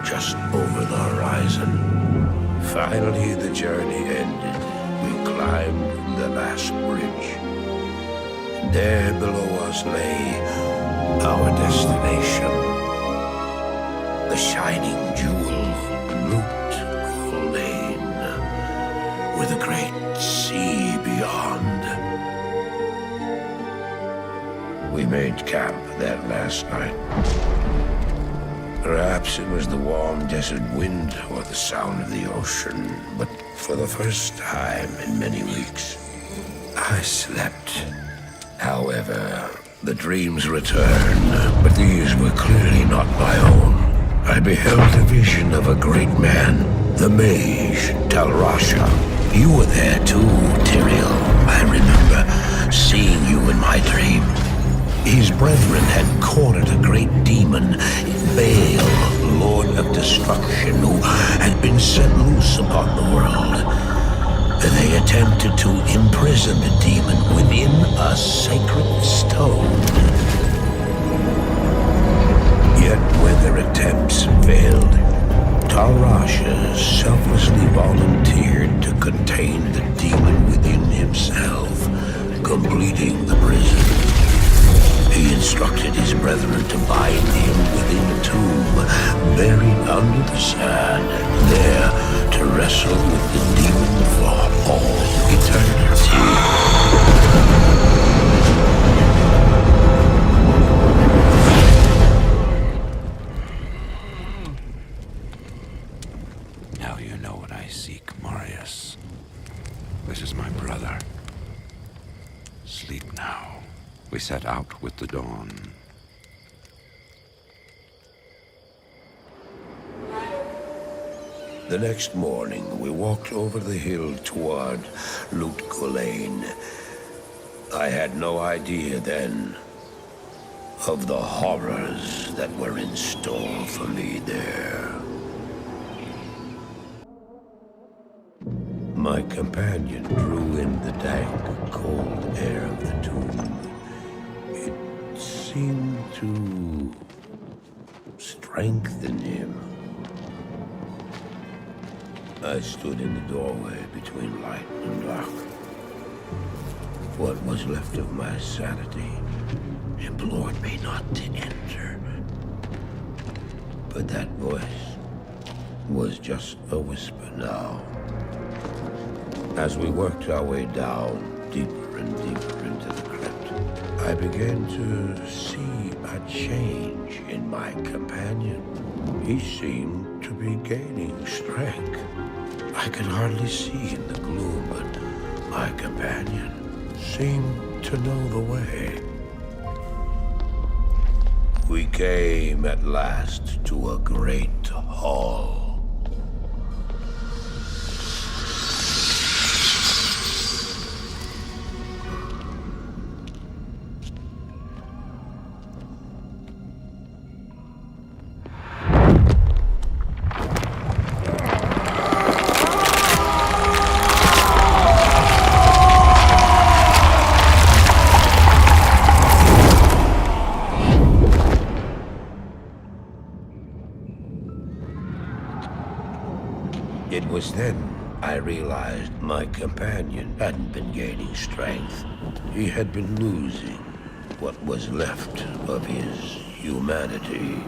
just over the horizon. Finally, the journey ended. We climbed the last bridge. There below us lay our destination. The shining jewel, Route Lane, with a great sea beyond. We made camp that last night. Perhaps it was the warm desert wind or the sound of the ocean, but for the first time in many weeks, I slept. However, the dreams returned, but these were clearly not my own. I beheld a vision of a great man, the mage, Talrasha. You were there too, Tyrael. I remember seeing you in my dream. His brethren had cornered a great demon, Baal, Lord of Destruction, who had been set loose upon the world. They attempted to imprison the demon within a sacred stone. Yet when their attempts failed, Talrasha selflessly volunteered to contain the demon within himself, completing the prison. He instructed his brethren to bind him within a tomb, buried under the sand, there to wrestle with the demon for all eternity. Now you know what I seek, Marius. This is my brother. Sleep now. We set out with the dawn. The next morning, we walked over the hill toward Lane. I had no idea then of the horrors that were in store for me there. My companion drew in the dank, cold air of the tomb. It seemed to strengthen him. I stood in the doorway between light and dark. What was left of my sanity implored me not to enter. But that voice was just a whisper now. As we worked our way down, deeper and deeper into the crypt, I began to see a change in my companion. He seemed to be gaining strength. I could hardly see in the gloom, but my companion seemed to know the way. We came at last to a great hall. It was then I realized my companion hadn't been gaining strength. He had been losing what was left of his humanity.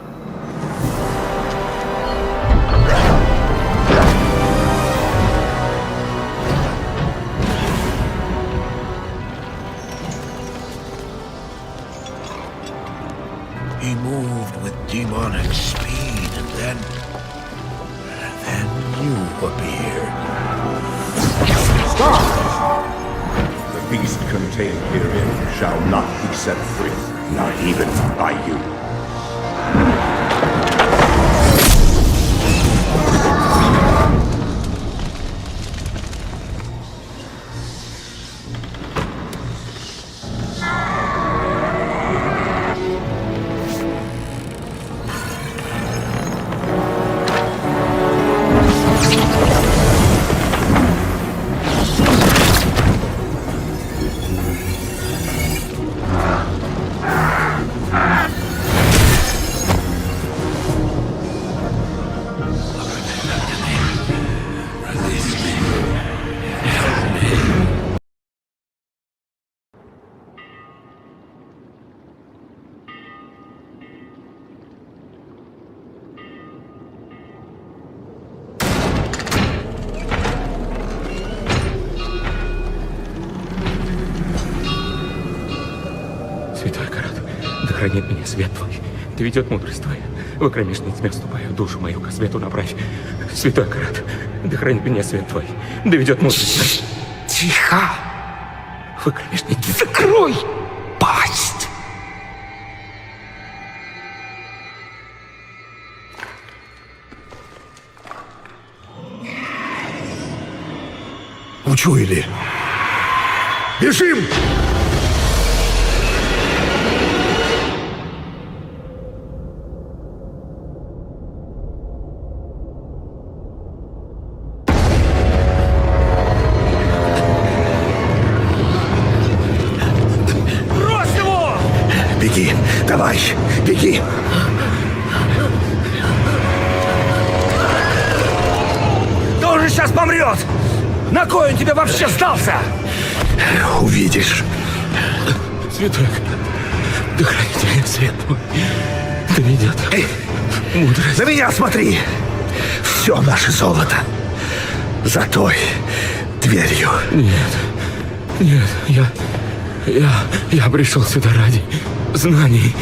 He moved with demonic speed, and then you appeared. Stop! The beast contained herein shall not be set free, not even by you. Хранит меня свет твой, да ведет мудрость твоя. В кромешной тьме ступаю, душу мою ко свету направь. Святой Карат, да хранит меня свет твой, да ведет мудрость твоя. Тихо! В кромешной тьме закрой пасть! Учуяли? Бежим! Беги, давай, беги! Да он же сейчас помрет! На кой он тебе вообще сдался? Увидишь. Святой, да хранит меня свет твой, да ведет мудрость. На меня смотри! Все наше золото за той дверью. Нет, я пришел сюда ради знаний.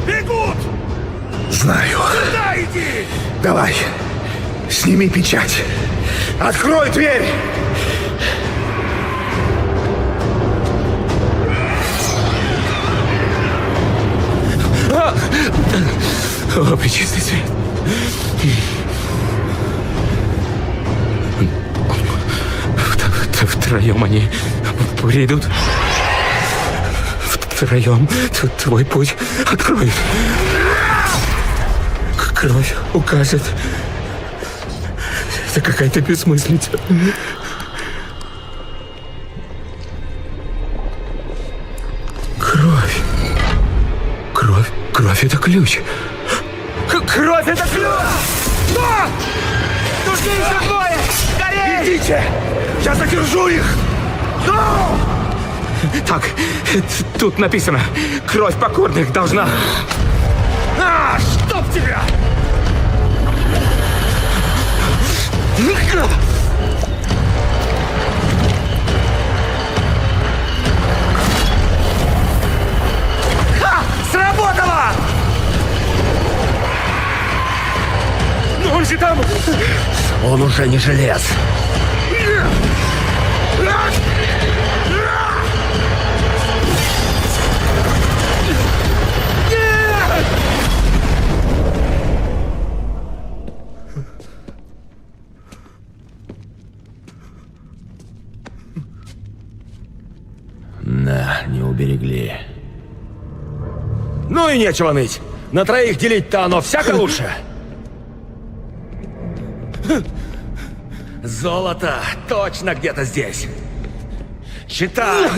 Бегут! Знаю. Сюда иди! Давай, сними печать. Открой дверь! О, пречистый свет. Втроем они придут. Втроем твой путь откроют. Кровь укажет. Это какая-то бессмыслица. Кровь. Кровь — это ключ. Кровь — это ключ! Что? Тут есть двое! Скорее! Идите! Я задержу их! Ну! Так, тут написано: кровь покорных должна... Чтоб тебя! Сработало! Но он же там... Он уже не желез. На, не уберегли. Ну и нечего ныть. На троих делить-то оно всяко лучше. Золото точно где-то здесь. Читай.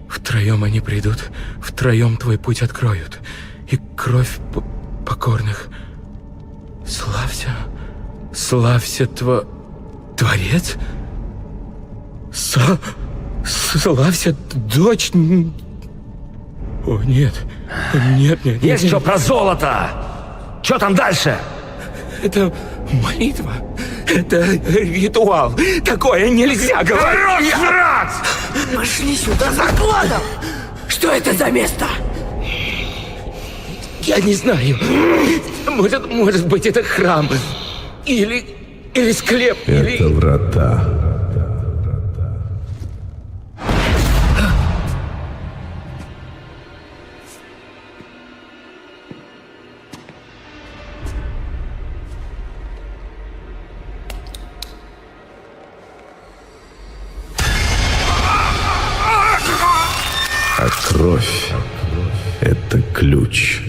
Втроем они придут, втроем твой путь откроют, и кровь покорных. Славься, Творец? Славься, дочь... О, нет. Есть что про золото? Что там дальше? Это молитва. Это ритуал. Такое нельзя говорить. Хорош врать! Пошли сюда за кладом! Что это за место? Я не знаю. Может быть, это храм. Или склеп. Это врата. А кровь — это ключ.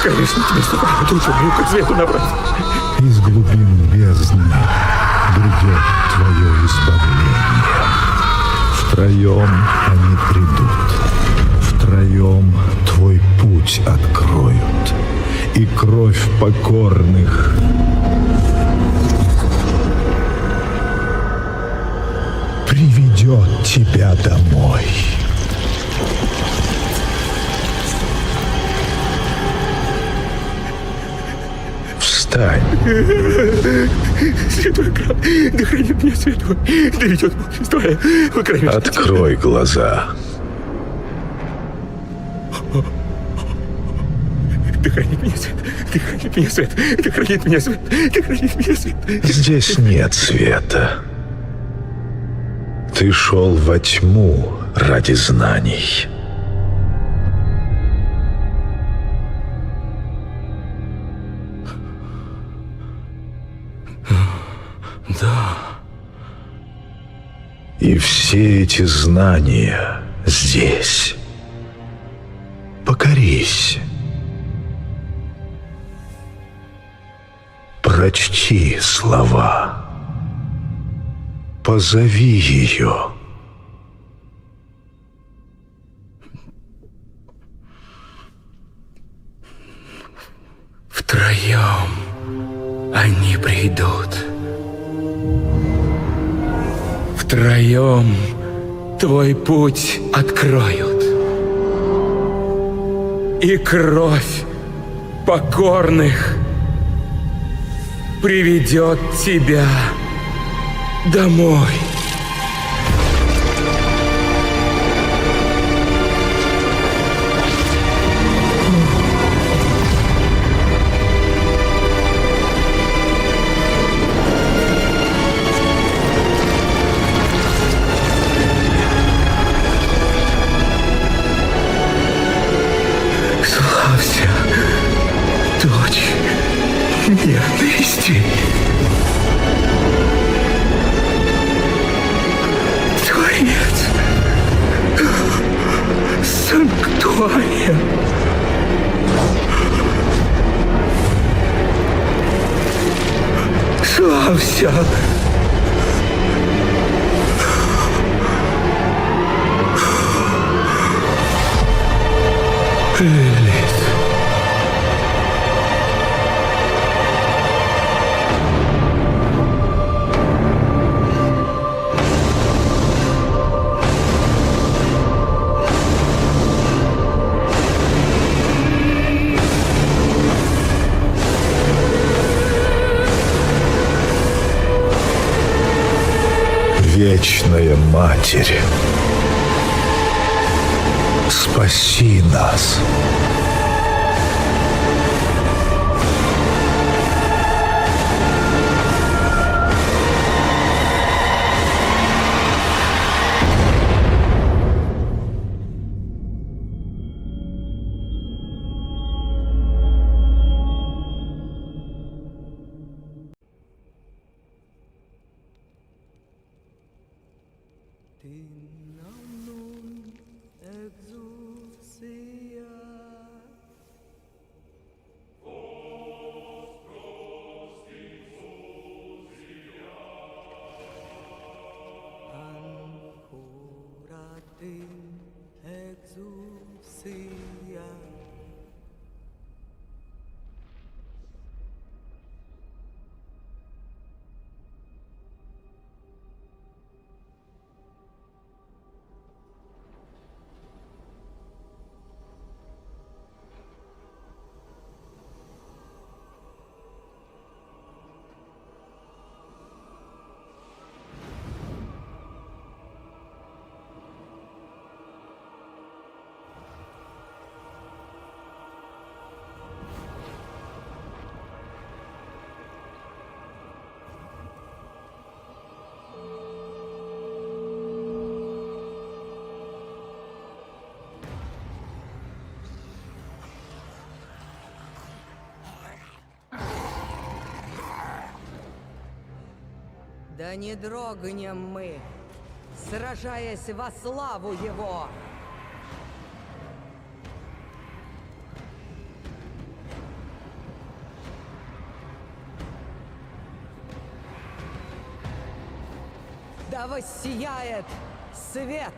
Конечно, тебе ступаю, тут руку к свету набрать. Из глубин бездны грядет твое избавление. Втроем они придут, втроем твой путь откроют, и кровь покорных приведет тебя домой. Встань. Святой экран, да хранит меня святой, да ведет Твое, Открой глаза. Да хранит меня свет, да хранит меня свет, да хранит меня свет, да хранит меня свет. Здесь нет света. Ты шел во тьму ради знаний. Да. И все эти знания здесь. Покорись. Прочти слова. Позови ее. Втроем они придут. Втроем твой путь откроют. И кровь покорных приведет тебя домой. Славься, дочь ненависти. Творец санктуария. Славься. Lilith. Вечная Матерь, спаси нас. Да не дрогнем мы, сражаясь во славу его. Да воссияет свет!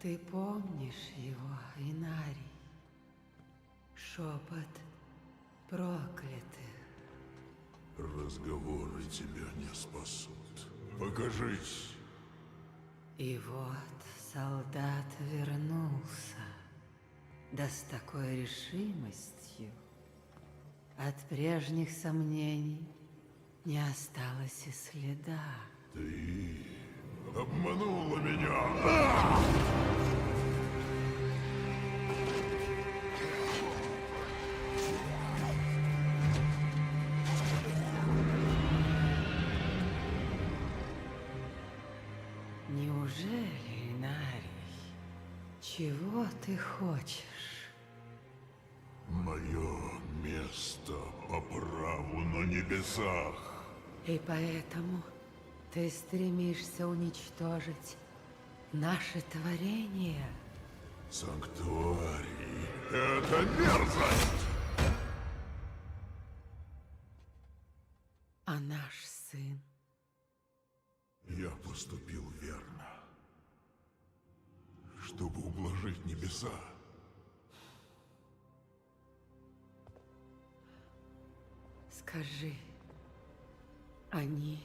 Ты помнишь его, Инарий? Шепот проклятых. Разговоры тебя не спасут. Покажись. И вот солдат вернулся. Да с такой решимостью. От прежних сомнений не осталось и следа. Ты обманула меня! Неужели, Инарий, чего ты хочешь? Мое место по праву на небесах. И поэтому ты стремишься уничтожить наше творение? Санктуарий — это мерзость! А наш сын? Я поступил верно. Чтобы ублажить небеса. Скажи, они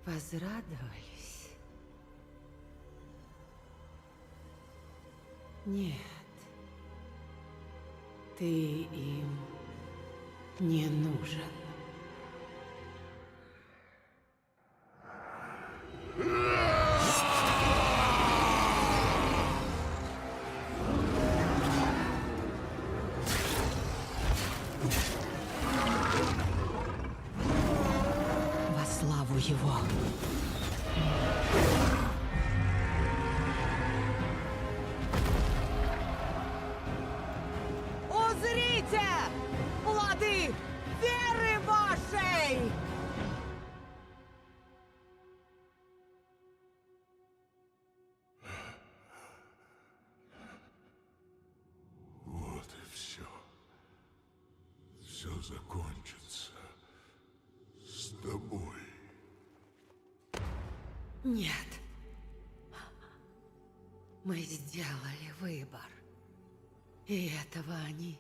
возрадовались? Нет. Ты им не нужен. Во славу его. Узрите плоды веры вашей! Вот и все. Все закончится с тобой. Нет. Мы сделали выбор. И этого они